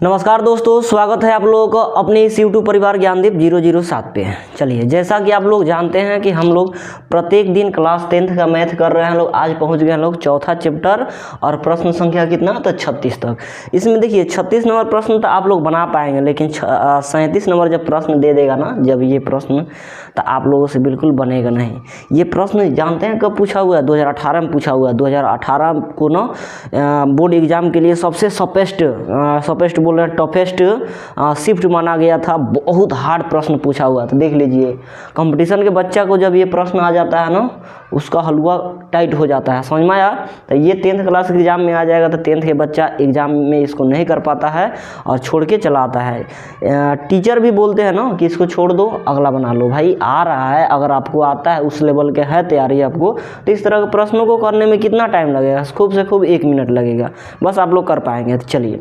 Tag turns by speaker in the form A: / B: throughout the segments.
A: नमस्कार दोस्तों, स्वागत है आप लोगों को अपने इस यूट्यूब परिवार ज्ञानदीप 007 पे। चलिए, जैसा कि आप लोग जानते हैं कि हम लोग प्रत्येक दिन क्लास 10th का मैथ कर रहे हैं। लोग आज पहुंच गए हैं लोग चौथा चैप्टर और प्रश्न संख्या कितना तो 36 तक। इसमें देखिए 36 नंबर प्रश्न तो आप लोग बना पाएंगे, लेकिन 37 नंबर जब प्रश्न दे देगा ना, जब ये प्रश्न, तो आप लोगों से बिल्कुल बनेगा नहीं। ये प्रश्न जानते हैं कब पूछा हुआ है? 2018 में पूछा हुआ है। 2018 को ना बोर्ड एग्जाम के लिए सबसे सपेस्ट बोल रहे हैं टफेस्ट शिफ्ट माना गया था। बहुत हार्ड प्रश्न पूछा हुआ था। देख लीजिए, कंपटीशन के बच्चा को जब ये प्रश्न आ जाता है ना, उसका हलवा टाइट हो जाता है। समझ में आया? तो ये 10th क्लास के एग्जाम में आ जाएगा, तो 10th के बच्चा एग्जाम में इसको नहीं कर पाता है और छोड़ के चला आता है। टीचर भी बोलते हैं ना कि इसको छोड़ दो, अगला बना लो। भाई आ रहा है, अगर आपको आता है, उस लेवल के है तैयारी आपको, तो इस तरह के प्रश्नों को करने में कितना टाइम लगेगा? खूब से खूब 1 मिनट लगेगा, बस आप लोग कर पाएंगे। तो चलिए,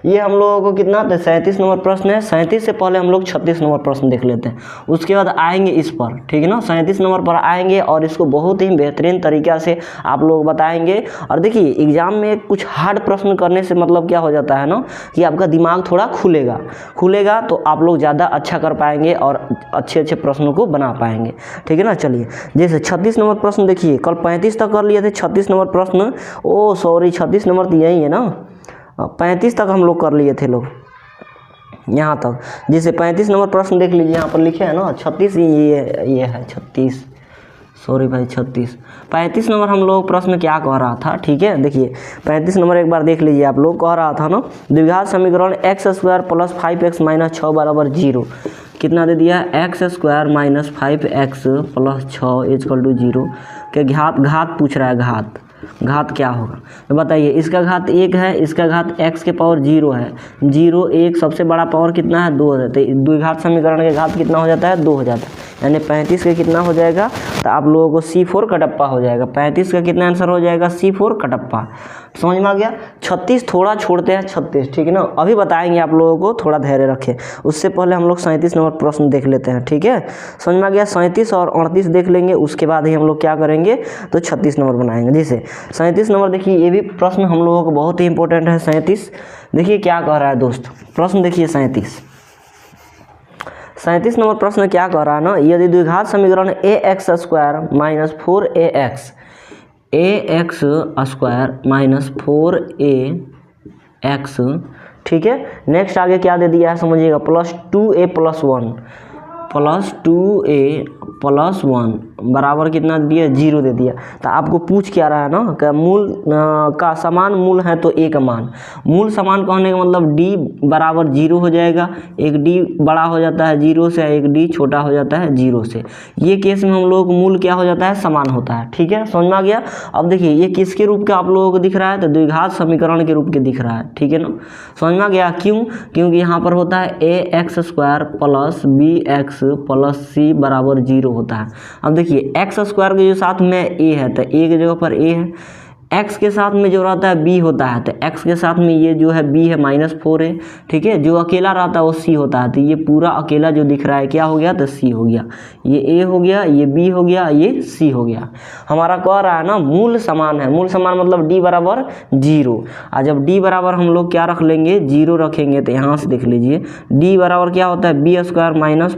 A: ये हम लोगों को कितना 37 नंबर प्रश्न है। 37 से पहले हम लोग 36 नंबर प्रश्न देख लेते हैं, उसके बाद आएंगे इस पर। ठीक है ना, 37 नंबर पर आएंगे और इसको बहुत ही बेहतरीन तरीक़ा से आप लोग बताएंगे। और देखिए, एग्जाम में कुछ हार्ड प्रश्न करने से मतलब क्या हो जाता है ना, कि आपका दिमाग थोड़ा खुलेगा तो आप लोग ज़्यादा अच्छा कर पाएंगे और अच्छे प्रश्नों को बना पाएंगे। ठीक है ना। चलिए, जैसे 36 नंबर प्रश्न देखिए, कल 35 तक कर लिए थे 36 नंबर प्रश्न। 36 नंबर तो यही है ना, 35 तक हम लोग कर लिए थे लोग यहाँ तक। जैसे 35 नंबर प्रश्न देख लीजिए, यहाँ पर लिखे हैं ना 36, ये है 36, 35 नंबर हम लोग प्रश्न क्या कह रहा था। ठीक है, देखिए 35 नंबर एक बार देख लीजिए। आप लोग कह रहा था ना, द्विघात समीकरण x² + 5x - 6 = 0। कितना दे दिया? x² - 5x + 6 = 0 के घात पूछ रहा है। घात क्या होगा तो बताइए। इसका घात 1 है, इसका घात x के पावर 0 है। 0 1 सबसे बड़ा पावर कितना है? 2 है। तो द्विघात समीकरण के घात कितना हो जाता है? 2 हो जाता है। यानी 35 का कितना हो जाएगा? तो आप लोगों को C4 कटप्पा हो जाएगा। 35 का कितना आंसर हो जाएगा? C4 कटप्पा। समझ में आ गया? 36 थोड़ा छोड़ते हैं, 36। ठीक है ना, अभी बताएंगे आप लोगों को, थोड़ा धैर्य रखें। उससे पहले हम लोग 37 नंबर प्रश्न देख लेते हैं। ठीक है, समझ में आ गया? 37 और 38 देख लेंगे, उसके बाद ही हम लोग क्या करेंगे तो 36 नंबर बनाएंगे। जैसे 37 नंबर देखिए, ये भी प्रश्न हम लोगों को बहुत ही इंपॉर्टेंट है। 37 देखिए क्या कह रहा है दोस्त, प्रश्न देखिए। 37 नंबर प्रश्न क्या कह रहा है ना, यदि द्विघात समीकरण ax² - 4ax, ठीक है। नेक्स्ट आगे क्या दे दिया है समझिएगा, +2a + 1 बराबर कितना दिया? 0 दे दिया। तो आपको पूछ क्या रहा है ना, कि मूल का समान मूल है तो एक मान। मूल समान कहने का मतलब d बराबर 0 हो जाएगा। एक d बड़ा हो जाता है 0 से, एक d छोटा हो जाता है 0 से। ये केस में हम लोग मूल क्या हो जाता है? समान होता है। ठीक है, समझ में आ गया? अब देखिए, ये किसके रूप का आप लोगों को दिख रहा है? तो द्विघात समीकरण के रूप के दिख रहा है। ठीक है ना, समझ में आ गया? क्यों? क्योंकि यहाँ पर होता है ax² + bx + c बराबर 0 होता है। अब देखिए, x² के जो साथ में a है, तो a की जगह पर a है। x के साथ में जो रहता है b होता है, तो x के साथ में ये जो है b है -4 है। ठीक है, जो अकेला रहता है वो c होता है। तो ये पूरा अकेला जो दिख रहा है क्या हो गया? तो c हो गया। ये a हो गया, ये b हो गया, ये c हो गया। हमारा कह रहा है ना मूल समान है। मूल समान मतलब d बराबर 0। और जब d बराबर हम लोग क्या रख लेंगे? 0 रखेंगे। तो यहाँ से देख लीजिए, d बराबर क्या होता है? b² -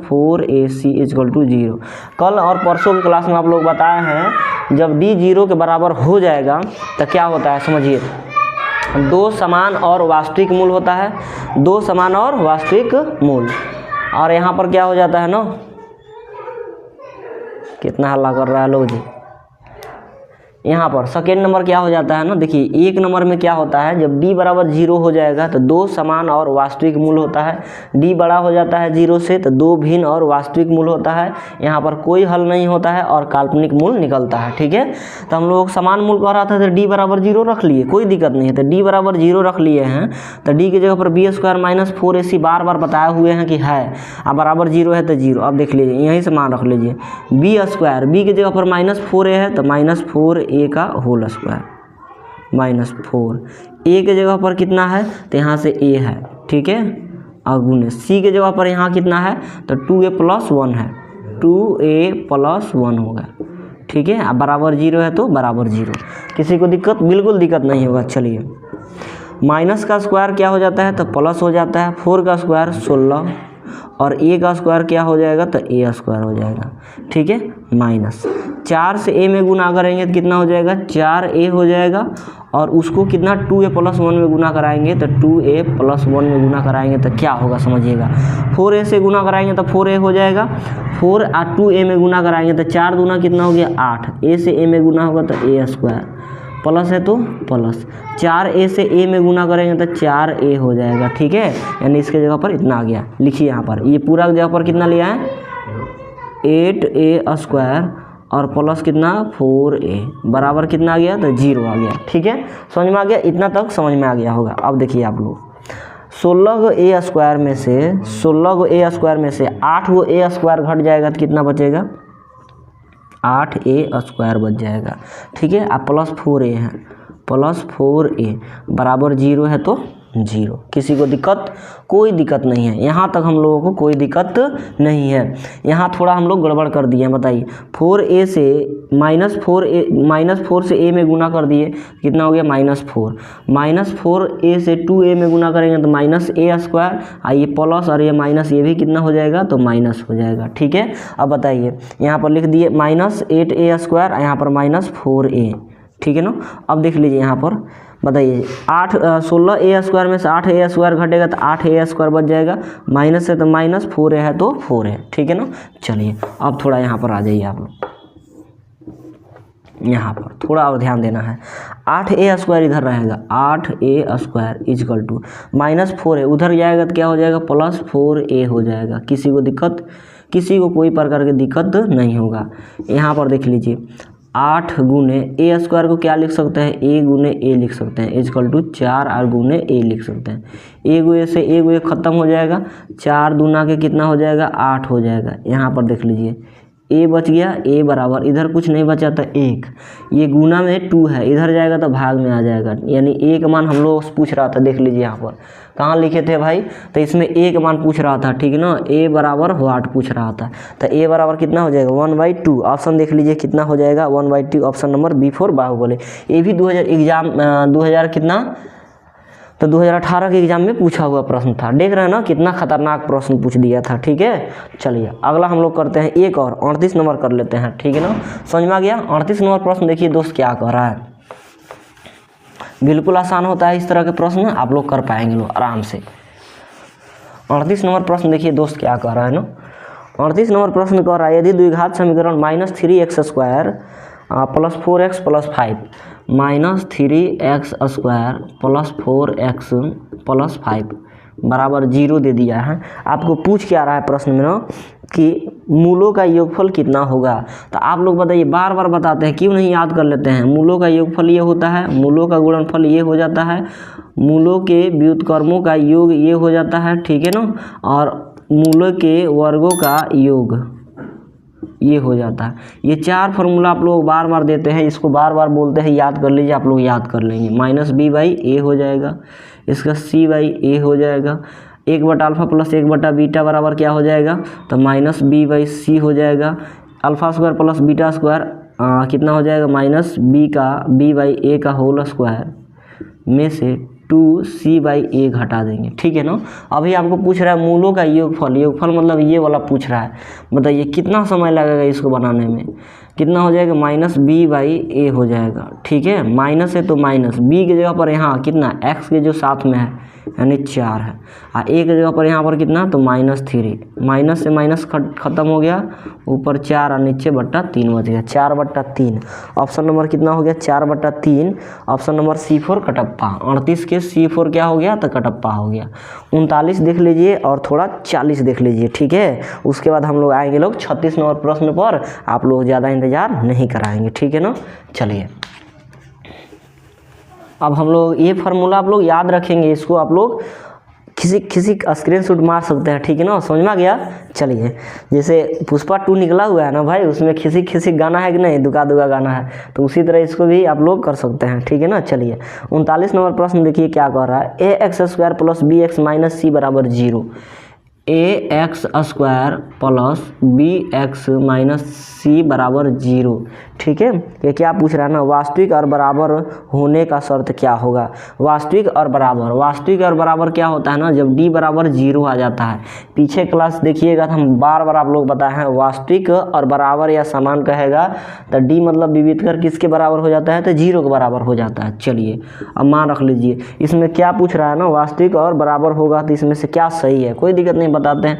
A: 4ac = 0। कल और परसों की क्लास में आप लोग बताए हैं, जब d 0 के बराबर हो जाएगा तो क्या होता है समझिए, 2 समान और वास्तविक मूल होता है। 2 समान और वास्तविक मूल। और यहाँ पर क्या हो जाता है ना, कितना हल्ला कर रहा है लोग जी। यहाँ पर सेकेंड नंबर क्या हो जाता है ना, देखिए 1 नंबर में क्या होता है, जब d बराबर 0 हो जाएगा तो 2 समान और वास्तविक मूल होता है। d बड़ा हो जाता है 0 से, तो 2 भिन्न और वास्तविक मूल होता है। यहाँ पर कोई हल नहीं होता है और काल्पनिक मूल निकलता है। ठीक है, तो हम लोग समान मूल कह रहा था, तो d बराबर 0 रख लिए, कोई दिक्कत नहीं है। तो d बराबर 0 रख लिए हैं, तो d की जगह पर b² - 4ac बार बार बताए हुए हैं कि है, अब बराबर 0 है तो 0। अब देख लीजिए, यहीं से मान रख लीजिए, b² b की जगह पर -4a है, तो -4a का होल स्क्वायर -4। a के जगह पर कितना है? तो यहाँ से a है। ठीक है, और गुने c के जगह पर यहाँ कितना है? तो 2a + 1 है, 2a + 1 होगा। ठीक है, अब बराबर 0 है तो बराबर 0। किसी को दिक्कत? बिल्कुल दिक्कत नहीं होगा। चलिए, माइनस का स्क्वायर क्या हो जाता है तो प्लस हो जाता है, 4 का स्क्वायर 16 और ए का स्क्वायर क्या हो जाएगा तो ए स्क्वायर हो जाएगा, ठीक है। माइनस 4 से ए में गुना करेंगे तो कितना हो जाएगा 4a हो जाएगा और उसको कितना 2a + 1 में गुना कराएंगे तो 2a + 1 में गुना कराएंगे तो क्या होगा समझिएगा, 4a से गुना कराएंगे तो 4a हो जाएगा, 4 और 2a में गुना कराएंगे तो 4 दूना कितना हो गया 8, a से a में गुना होगा तो a स्क्वायर, प्लस है तो प्लस, 4a से a में गुना करेंगे तो 4a हो जाएगा, ठीक है। यानी इसके जगह पर इतना आ गया, लिखिए यहाँ पर ये पूरा जगह पर कितना लिया है 8a स्क्वायर और प्लस कितना 4a बराबर कितना आ गया तो 0 आ गया, ठीक है। समझ में आ गया, इतना तक समझ में आ गया होगा। अब देखिए आप लोग 16 गो a स्क्वायर में से 16 गो a स्क्वायर में से 8 गो a स्क्वायर घट जाएगा तो कितना बचेगा 8a स्क्वायर बच जाएगा, ठीक है। अब प्लस 4a है, प्लस 4a बराबर 0 है तो 0। किसी को दिक्कत, कोई दिक्कत नहीं है, यहाँ तक हम लोगों को कोई दिक्कत नहीं है। यहाँ थोड़ा हम लोग गड़बड़ कर दिए हैं, बताइए 4a से -4 से a में गुना कर दिए कितना हो गया -4, -4a से 2a में गुना करेंगे तो -a स्क्वायर, ये प्लस और ये माइनस ये भी कितना हो जाएगा तो माइनस हो जाएगा, ठीक है। अब बताइए यहाँ पर लिख दिए -8a स्क्वायर, यहाँ पर -4a, ठीक है ना। अब देख लीजिए यहाँ पर बताइए 16a स्क्वायर में से 8a स्क्वायर घटेगा तो 8a स्क्वायर बच जाएगा, माइनस है तो माइनस, 4a है तो 4a, ठीक है ना। चलिए अब थोड़ा यहाँ पर आ जाइए आप लोग, यहाँ पर थोड़ा और ध्यान देना है। 8a स्क्वायर इधर रहेगा, 8a square is equal to -4a उधर जाएगा तो क्या हो जाएगा +4a हो जाएगा। किसी को दिक्कत, किसी को कोई प्रकार की दिक्कत नहीं होगा। यहाँ पर देख लीजिए 8 गुने a स्क्वायर को क्या लिख सकते हैं a गुने a लिख सकते हैं, इजकल टू 4 और गुने a लिख सकते हैं। a गुए से a गुए ख़त्म हो जाएगा, 4 दूना के कितना हो जाएगा 8 हो जाएगा। यहाँ पर देख लीजिए a बच गया, a बराबर इधर कुछ नहीं बचा तो 1, ये गुना में 2 है, इधर जाएगा तो भाग में आ जाएगा, यानी a का मान हम लोग पूछ रहा था। देख लीजिए यहाँ पर कहाँ लिखे थे भाई, तो इसमें a का मान पूछ रहा था, ठीक है ना। a बराबर वाट पूछ रहा था, तो a बराबर कितना हो जाएगा 1/2। ऑप्शन देख लीजिए कितना हो जाएगा 1/2, ऑप्शन नंबर B4 बाहुबली। ये भी 2000 कितना तो 2018 के एग्जाम में पूछा हुआ प्रश्न था। देख रहे हैं ना कितना खतरनाक प्रश्न पूछ दिया था, ठीक है। चलिए अगला हम लोग करते हैं एक और 38 नंबर कर लेते हैं, ठीक है ना। समझ में आ गया। 38 नंबर प्रश्न देखिए दोस्त क्या कह रहा है, बिल्कुल आसान होता है इस तरह के प्रश्न, आप लोग कर पाएंगे लोग आराम से। 38 नंबर प्रश्न देखिए दोस्त क्या कह रहा है ना। 38 नंबर प्रश्न कह रहा है यदि द्विघात समीकरण -3x square + 4x + 5 -3x square + 4x + 5 बराबर 0 दे दिया है। आपको पूछ क्या रहा है प्रश्न में ना कि मूलों का योगफल कितना होगा। तो आप लोग बताइए, बार बार बताते हैं, क्यों नहीं याद कर लेते हैं। मूलों का योगफल ये होता है, मूलों का गुणनफल ये हो जाता है, मूलों के व्युत्क्रमों का योग ये हो जाता है, ठीक है ना, और मूलों के वर्गों का योग ये हो जाता है। ये 4 फार्मूला आप लोग बार बार देते हैं, इसको बार बार बोलते हैं याद कर लीजिए, आप लोग याद कर लेंगे। -b/a हो जाएगा, इसका c/a हो जाएगा, 1/α + 1/β बराबर क्या हो जाएगा तो -b/c हो जाएगा। Alpha square plus beta square कितना हो जाएगा b/a का होल स्क्वायर में से 2c/a घटा देंगे, ठीक है ना। अभी आपको पूछ रहा है मूलों का योगफल, योगफल मतलब ये वाला पूछ रहा है। बताइए कितना समय लगेगा इसको बनाने में, कितना हो जाएगा -b/a हो जाएगा, ठीक है। माइनस है तो माइनस, b की जगह पर यहाँ कितना x के जो साथ में है यानी 4 है, और a की जगह पर यहाँ पर कितना तो -3, माइनस से माइनस खत्म हो गया, ऊपर 4 और नीचे /3 बच गया, 4/3। ऑप्शन नंबर कितना हो गया 4/3, ऑप्शन नंबर C4 कटप्पा। 38 के C4 क्या हो गया तो कटप्पा हो गया। 39 देख लीजिए और थोड़ा 40 देख लीजिए, ठीक है। उसके बाद हम लोग आएंगे लोग 36 नंबर प्रश्न पर, आप लोग ज़्यादा इंतजार नहीं कराएंगे, ठीक है ना। चलिए अब हम लोग ये फार्मूला आप लोग याद रखेंगे, इसको आप लोग किसी स्क्रीनशॉट मार सकते हैं, ठीक है ना। समझ में आ गया। चलिए जैसे पुष्पा 2 निकला हुआ है ना भाई, उसमें खिसी गाना है कि नहीं, दुका गाना है, तो उसी तरह इसको भी आप लोग कर सकते हैं, ठीक है ना। चलिए 39 नंबर प्रश्न देखिए क्या कह रहा है, ax² + bx - c बराबर 0। ax² plus bx minus c बराबर 0। ठीक है, ये क्या पूछ रहा है ना, वास्तविक और बराबर होने का शर्त क्या होगा। वास्तविक और बराबर क्या होता है ना, जब d बराबर 0 आ जाता है। पीछे क्लास देखिएगा तो हम बार बार आप लोग बताए हैं, वास्तविक और बराबर या समान कहेगा तो d मतलब विविध कर किसके बराबर हो जाता है, तो 0 के बराबर हो जाता है। चलिए अब मान रख लीजिए, इसमें क्या पूछ रहा है ना, वास्तविक और बराबर होगा तो इसमें से क्या सही है, कोई दिक्कत नहीं, बताते हैं।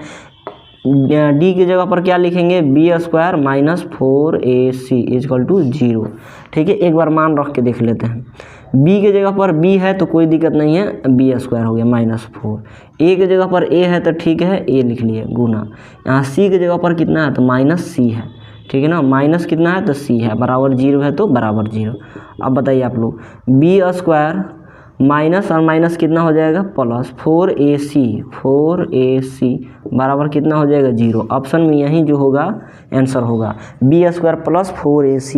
A: डी की जगह पर क्या लिखेंगे, b² minus 4ac is equal to 0। ठीक है, एक बार मान रख के देख लेते हैं। b की जगह पर b है तो कोई दिक्कत नहीं है, b² हो गया माइनस 4। a की जगह पर a है तो ठीक है, a लिख लिए गुना। यहाँ c की जगह पर कितना है तो माइनस c है। ठीक है ना, माइनस कितना है तो c है, बराबर 0 है तो बराबर 0। अब बताइए आप लोग, b² माइनस और माइनस कितना हो जाएगा, प्लस 4ac बराबर कितना हो जाएगा 0। ऑप्शन में यही जो होगा आंसर होगा b² plus 4ac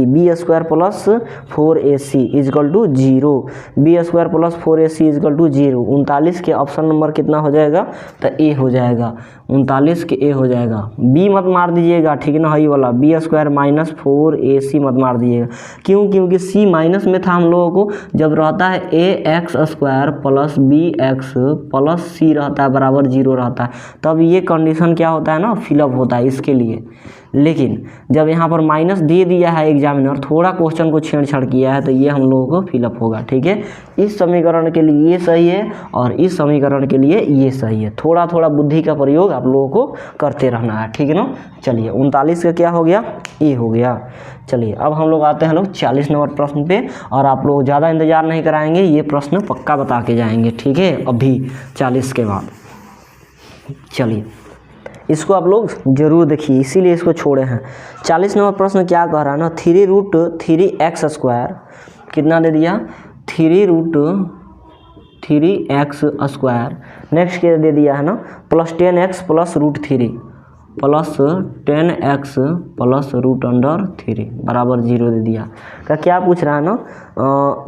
A: is equal to 0। b² plus 4ac is equal to 0। 39 के ऑप्शन नंबर कितना हो जाएगा, तो ए हो जाएगा। 39 के ए हो जाएगा। बी मत मार दीजिएगा, ठीक है ना, हाई वाला b² माइनस 4ac मत मार दीजिएगा। क्यों, क्योंकि c माइनस में था हम लोगों को, जब रहता है ax² plus bx plus c रहता है बराबर 0 रहता है, तब ये कंडीशन क्या होता है ना, फिलअप होता है इसके लिए। लेकिन जब यहाँ पर माइनस दे दिया है एग्जामिनर, थोड़ा क्वेश्चन को छेड़छाड़ किया है, तो ये हम लोगों को फिलअप होगा। ठीक है, इस समीकरण के लिए ये सही है और इस समीकरण के लिए ये सही है। थोड़ा थोड़ा बुद्धि का प्रयोग आप लोगों को करते रहना है, ठीक है ना। चलिए 39 का क्या हो गया, ए हो गया। चलिए अब हम लोग आते हैं लोग 40 नंबर प्रश्न पे, और आप लोग ज़्यादा इंतजार नहीं कराएंगे, ये प्रश्न पक्का बता के जाएंगे, ठीक है, अभी 40 के बाद। चलिए इसको आप लोग जरूर देखिए, इसीलिए इसको छोड़े हैं। 40 नंबर प्रश्न क्या कह रहा है ना, 3√3x² कितना दे दिया, 3√3x²। नेक्स्ट क्या दे दिया है ना, plus 10x plus √3 plus 10x plus √3 बराबर 0 दे दिया। क्या पूछ रहा है ना,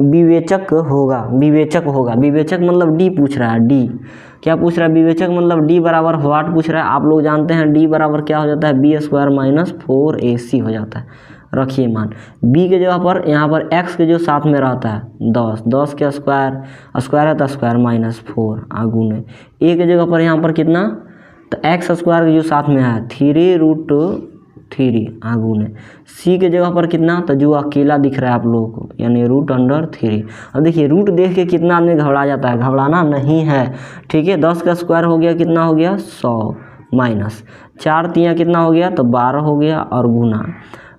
A: विवेचक होगा, विवेचक मतलब डी पूछ रहा है, डी क्या पूछ रहा है, विवेचक मतलब डी बराबर व्हाट पूछ रहा है। आप लोग जानते हैं डी बराबर क्या हो जाता है, b² माइनस 4ac हो जाता है। रखिए मान, b के जगह पर यहाँ पर x के जो साथ में रहता है 10 के स्क्वायर है तो स्क्वायर माइनस 4 आगुने। a के जगह पर यहाँ पर कितना, तो x² के जो साथ में है 3√3 आगुने। c के जगह पर कितना, तो जो अकेला दिख रहा है आप लोगों को, यानी √3। अब देखिए रूट देख के कितना आदमी घबरा जाता है, घबराना नहीं है, ठीक है। 10 का स्क्वायर हो गया, कितना हो गया 100 माइनस 4 तियाँ कितना हो गया, तो 12 हो गया, और गुना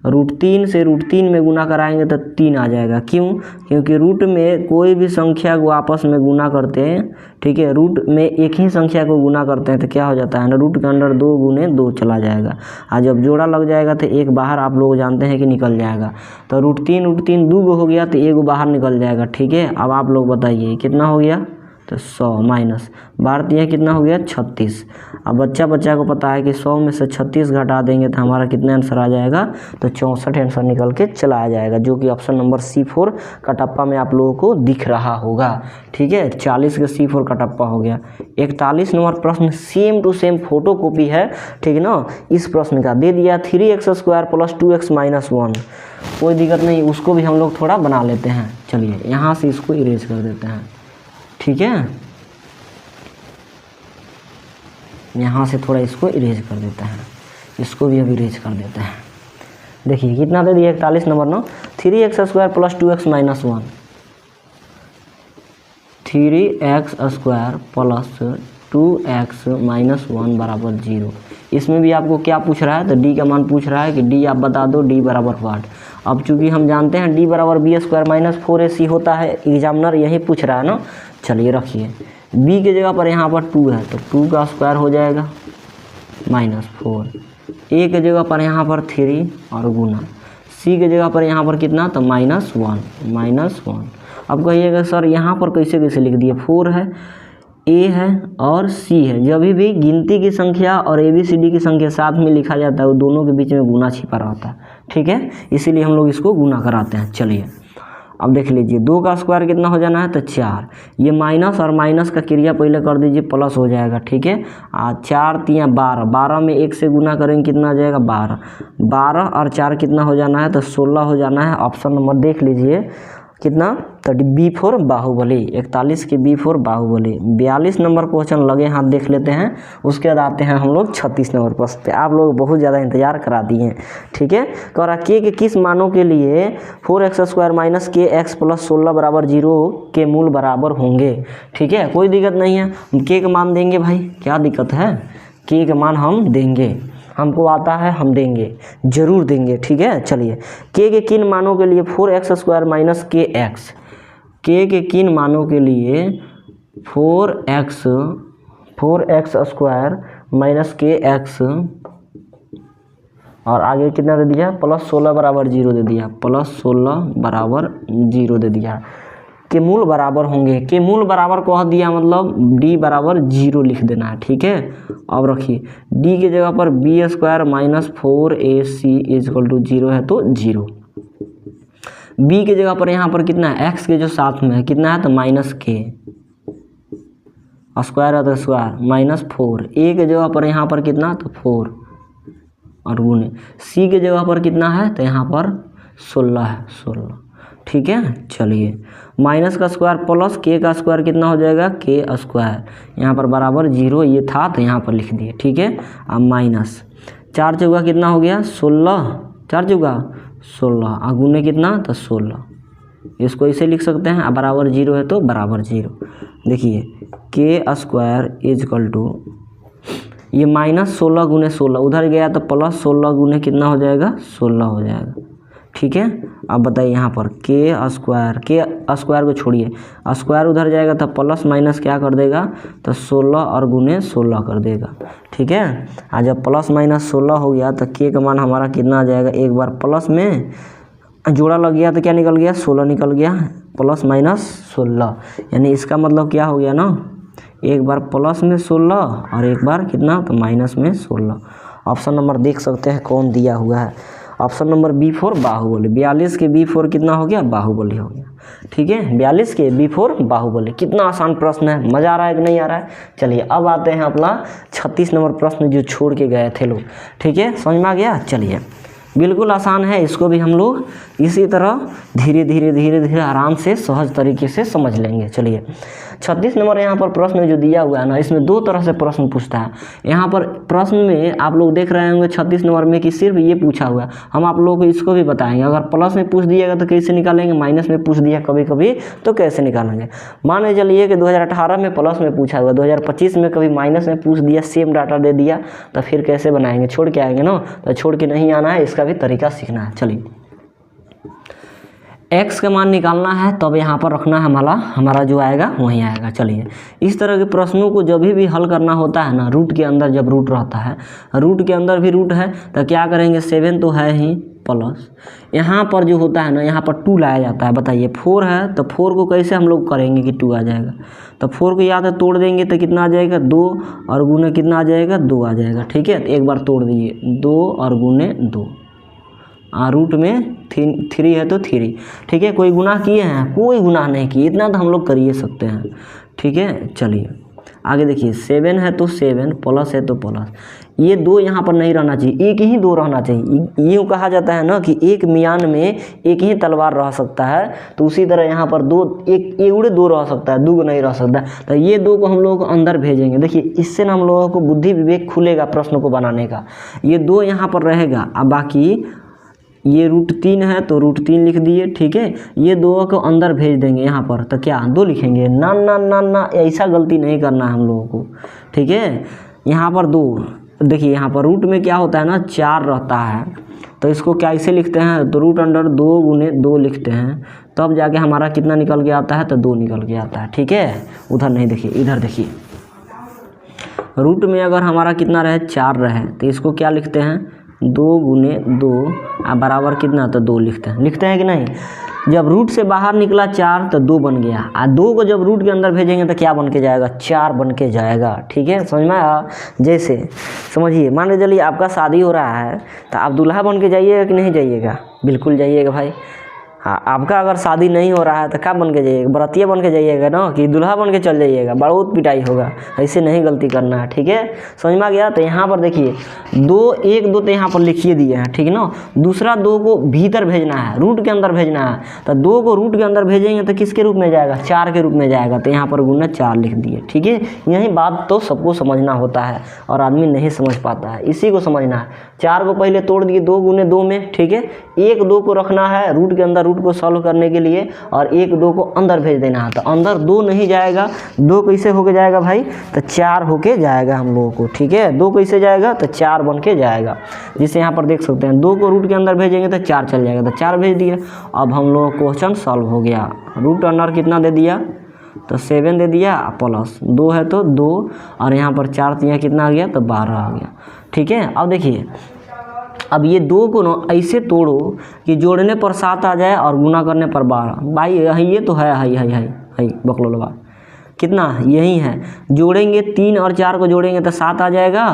A: √3 से √3 में गुना कराएंगे तो 3 आ जाएगा। क्यों, क्योंकि रूट में कोई भी संख्या को आपस में गुना करते हैं, ठीक है, रूट में एक ही संख्या को गुना करते हैं तो क्या हो जाता है ना, रूट के अंदर 2 गुने 2 चला जाएगा, और जब जोड़ा लग जाएगा तो एक बाहर आप लोग जानते हैं कि निकल जाएगा। तो √3 2 गो हो गया तो एक बाहर निकल जाएगा, ठीक है। अब आप लोग बताइए कितना हो गया, तो 100 माइनस 12 कितना हो गया 36। अब बच्चा को पता है कि 100 में से 36 घटा देंगे तो हमारा कितना आंसर आ जाएगा, तो 64 आंसर निकल के चला आ जाएगा, जो कि ऑप्शन नंबर C4 का टप्पा में आप लोगों को दिख रहा होगा, ठीक है। 40 का C4 का टप्पा हो गया। 41 नंबर प्रश्न same to same photo copy है, ठीक है ना। इस प्रश्न का दे दिया 3x² प्लस 2x माइनस 1, कोई दिक्कत नहीं, उसको भी हम लोग थोड़ा बना लेते हैं। चलिए यहाँ से इसको इरेज कर देते हैं, ठीक है, यहाँ से थोड़ा इसको इरेज कर देते हैं, इसको भी अभी इरेज कर देते हैं। देखिए कितना दे दिया 41 नंबर ना, 3x² plus 2x minus 1, 3x² plus 2x minus 1 बराबर 0। इसमें भी आपको क्या पूछ रहा है, तो d का मान पूछ रहा है कि d आप बता दो, d बराबर व्हाट। अब चूंकि हम जानते हैं d बराबर b² माइनस 4ac होता है, एग्जामिनर यही पूछ रहा है ना। चलिए रखिए, b के जगह पर यहाँ पर 2 है तो 2 का स्क्वायर हो जाएगा माइनस 4, a के जगह पर यहाँ पर 3 और गुना, c के जगह पर यहाँ पर कितना, तो माइनस 1। अब कहिएगा सर यहाँ पर कैसे लिख दिए, 4 है, a है और c है। जब भी गिनती की संख्या और ABCD की संख्या साथ में लिखा जाता है, वो दोनों के बीच में गुना छिपा रहता है, ठीक है, इसीलिए हम लोग इसको गुना कराते हैं। चलिए अब देख लीजिए 2 का स्क्वायर कितना हो जाना है तो 4, ये माइनस और माइनस का क्रिया पहले कर दीजिए प्लस हो जाएगा, ठीक है। 4 3 12, 12 में 1 से गुना करेंगे कितना आ जाएगा 12, 12 और 4 कितना हो जाना है तो 16 हो जाना है। ऑप्शन नंबर देख लीजिए कितना तो B4 बाहुबली, 41 के B4 बाहुबली। 42 नंबर क्वेश्चन लगे हाथ देख लेते हैं, उसके बाद आते हैं हम लोग 36 नंबर प्रश्न पे। आप लोग बहुत ज़्यादा इंतजार करा दिए हैं, ठीक है। कह रहा के किस मानों के लिए 4x² माइनस KX प्लस 16 बराबर 0 के मूल बराबर होंगे, ठीक है। कोई दिक्कत नहीं है, हम के का मान देंगे भाई, क्या दिक्कत है, के का मान हम देंगे, हमको आता है हम देंगे, जरूर देंगे, ठीक है। चलिए के किन मानों के लिए 4x² माइनस KX, के किन मानों के लिए 4x² माइनस KX और आगे कितना दे दिया प्लस 16 बराबर 0 दे दिया, प्लस 16 बराबर 0 दे दिया, के मूल बराबर होंगे। के मूल बराबर कह दिया मतलब D बराबर 0 लिख देना है, ठीक है। अब रखिए D की जगह पर B² minus 4AC is equal to 0 है तो 0। B की जगह पर यहाँ पर कितना है x के जो साथ में है कितना है तो माइनस K, स्क्वायर है तो स्क्वायर माइनस 4, A के जगह पर यहाँ पर कितना तो 4 और गुने C के जगह पर कितना है तो यहाँ पर 16 है, 16, ठीक है। चलिए माइनस का स्क्वायर प्लस के का स्क्वायर कितना हो जाएगा k², यहाँ पर बराबर 0 ये था तो यहाँ पर लिख दिए, ठीक है। अब माइनस 4 चौका कितना हो गया 16, 4 चौका 16 और गुने कितना तो 16, इसको इसे लिख सकते हैं। अब बराबर 0 है तो बराबर 0, देखिए k² इजकल टू ये माइनस 16 गुने 16 उधर गया तो प्लस 16 गुने कितना हो जाएगा 16 हो जाएगा, ठीक है। अब बताइए यहाँ पर के स्क्वायर को छोड़िए, स्क्वायर उधर जाएगा तो प्लस माइनस क्या कर देगा तो 16 और गुने 16 कर देगा, ठीक है। आज जब प्लस माइनस 16 हो गया तो के का मान हमारा कितना आ जाएगा, एक बार प्लस में जोड़ा लग गया तो क्या निकल गया 16 निकल गया, प्लस माइनस 16, यानी इसका मतलब क्या हो गया ना, एक बार प्लस में 16 और एक बार कितना तो माइनस में 16। ऑप्शन नंबर देख सकते हैं कौन दिया हुआ है, ऑप्शन नंबर B4 बाहुबली। 42 के B4 कितना हो गया बाहुबली हो गया, ठीक है। 42 के B4 बाहुबली। कितना आसान प्रश्न है, मज़ा आ रहा है कि नहीं आ रहा है। चलिए अब आते हैं अपना 36 नंबर प्रश्न जो छोड़ के गए थे लोग, ठीक है, समझ में आ गया। चलिए बिल्कुल आसान है, इसको भी हम लोग इसी तरह धीरे धीरे आराम से सहज तरीके से समझ लेंगे। चलिए 36 नंबर यहाँ पर प्रश्न जो दिया हुआ है ना, इसमें 2 तरह से प्रश्न पूछता है। यहाँ पर प्रश्न में आप लोग देख रहे होंगे 36 नंबर में कि सिर्फ ये पूछा हुआ है, हम आप लोगों को इसको भी बताएंगे। अगर प्लस में पूछ दिएगा तो कैसे निकालेंगे, माइनस में पूछ दिया कभी कभी तो कैसे निकालेंगे। मान के चलिए कि 2018 में प्लस में पूछा हुआ, 2025 में कभी माइनस में पूछ दिया, सेम डाटा दे दिया, तो फिर कैसे बनाएंगे, छोड़ के आएंगे ना, तो छोड़ के नहीं आना है, इसका भी तरीका सीखना है। चलिए x का मान निकालना है, तब यहाँ पर रखना है हमारा जो आएगा वहीं आएगा। चलिए इस तरह के प्रश्नों को जब भी हल करना होता है ना, रूट के अंदर जब रूट रहता है, रूट के अंदर भी रूट है तो क्या करेंगे 7 तो है ही प्लस यहाँ पर जो होता है ना, यहाँ पर 2 लाया जाता है। बताइए 4 है तो 4 को कैसे हम लोग करेंगे कि 2 आ जाएगा, तो 4 को याद है तोड़ देंगे तो कितना आ जाएगा 2 और गुने कितना आ जाएगा 2 आ जाएगा, ठीक है। तो एक बार तोड़ दीजिए 2 और गुने 2, रूट में 3 है तो 3, ठीक है। कोई गुनाह किए हैं, कोई गुनाह नहीं किए, इतना तो हम लोग कर ही सकते हैं, ठीक है। चलिए आगे देखिए 7 है तो 7, प्लस है तो प्लस, ये 2 यहाँ पर नहीं रहना चाहिए, एक ही 2 रहना चाहिए। यूँ कहा जाता है ना कि एक मियान में एक ही तलवार रह सकता है, तो उसी तरह यहाँ पर 2 एक उड़े 2 रह सकता है, 2 नहीं रह सकता। तो ये 2 को हम लोग को अंदर भेजेंगे। देखिए इससे ना हम लोगों को बुद्धि विवेक खुलेगा प्रश्न को बनाने का। ये 2 यहाँ पर रहेगा, अब बाकी ये √3 है तो √3 लिख दिए, ठीक है। ये 2 को अंदर भेज देंगे यहाँ पर, तो क्या 2 लिखेंगे, ना ना ना ना, ऐसा गलती नहीं करना है हम लोगों को, ठीक है। यहाँ पर 2, देखिए यहाँ पर रूट में क्या होता है ना 4 रहता है, तो इसको क्या ऐसे लिखते हैं तो √2 गुने 2 लिखते हैं, तब जाके हमारा कितना निकल के आता है तो 2 निकल के आता है, ठीक है। उधर नहीं देखिए, इधर देखिए, रूट में अगर हमारा कितना रहे 4 रहे तो इसको क्या लिखते हैं 2 गुने 2 बराबर कितना तो 2 लिखते हैं कि नहीं। जब रूट से बाहर निकला 4 तो 2 बन गया, 2 को जब रूट के अंदर भेजेंगे तो क्या बन के जाएगा 4 बन के जाएगा, ठीक है। समझ में आया। जैसे समझिए मान लीजिए चलिए आपका शादी हो रहा है, तो आप दूल्हा बन के जाइएगा कि नहीं जाइएगा, बिल्कुल जाइएगा भाई। हाँ, आपका अगर शादी नहीं हो रहा है तो क्या बन के जाइएगा, बरातिया बन के जाइएगा ना, कि दूल्हा बन के चल जाइएगा, बहुत पिटाई होगा। ऐसे नहीं गलती करना है, ठीक है, समझ में आ गया। तो यहाँ पर देखिए 2 1 2 तो यहाँ पर लिखिए दिए हैं, ठीक है ना। दूसरा 2 को भीतर भेजना है, रूट के अंदर भेजना है, तो 2 को रूट के अंदर भेजेंगे तो किसके रूप में जाएगा, 4 के रूप में जाएगा। तो यहाँ पर गुना 4 लिख दिए, ठीक है। यही बात तो सबको समझना होता है और आदमी नहीं समझ पाता है, इसी को समझना है। 4 को पहले तोड़ दिए 2 गुने 2 में, ठीक है। 1 2 को रखना है रूट के अंदर, रूट को सॉल्व करने के लिए, और 1 2 को अंदर भेज देना है। तो अंदर 2 नहीं जाएगा, 2 कैसे होके जाएगा भाई, तो 4 होके जाएगा हम लोगों को, ठीक है। 2 कैसे जाएगा, तो 4 बन के जाएगा, जिसे यहाँ पर देख सकते हैं 2 को रूट के अंदर भेजेंगे तो 4 चल जाएगा, तो 4 भेज दिया। अब हम लोग क्वेश्चन सॉल्व हो गया। रूट अंडर कितना दे दिया, तो 7 दे दिया, प्लस 2 है तो 2, और यहाँ पर 4 तो यहाँ कितना आ गया, तो 12 आ गया, ठीक है। अब देखिए अब ये 2 को ना ऐसे तोड़ो कि जोड़ने पर 7 आ जाए और गुना करने पर 12। भाई ये तो है बकलोलवा, कितना यही है। जोड़ेंगे 3 और 4 को जोड़ेंगे तो 7 आ जाएगा,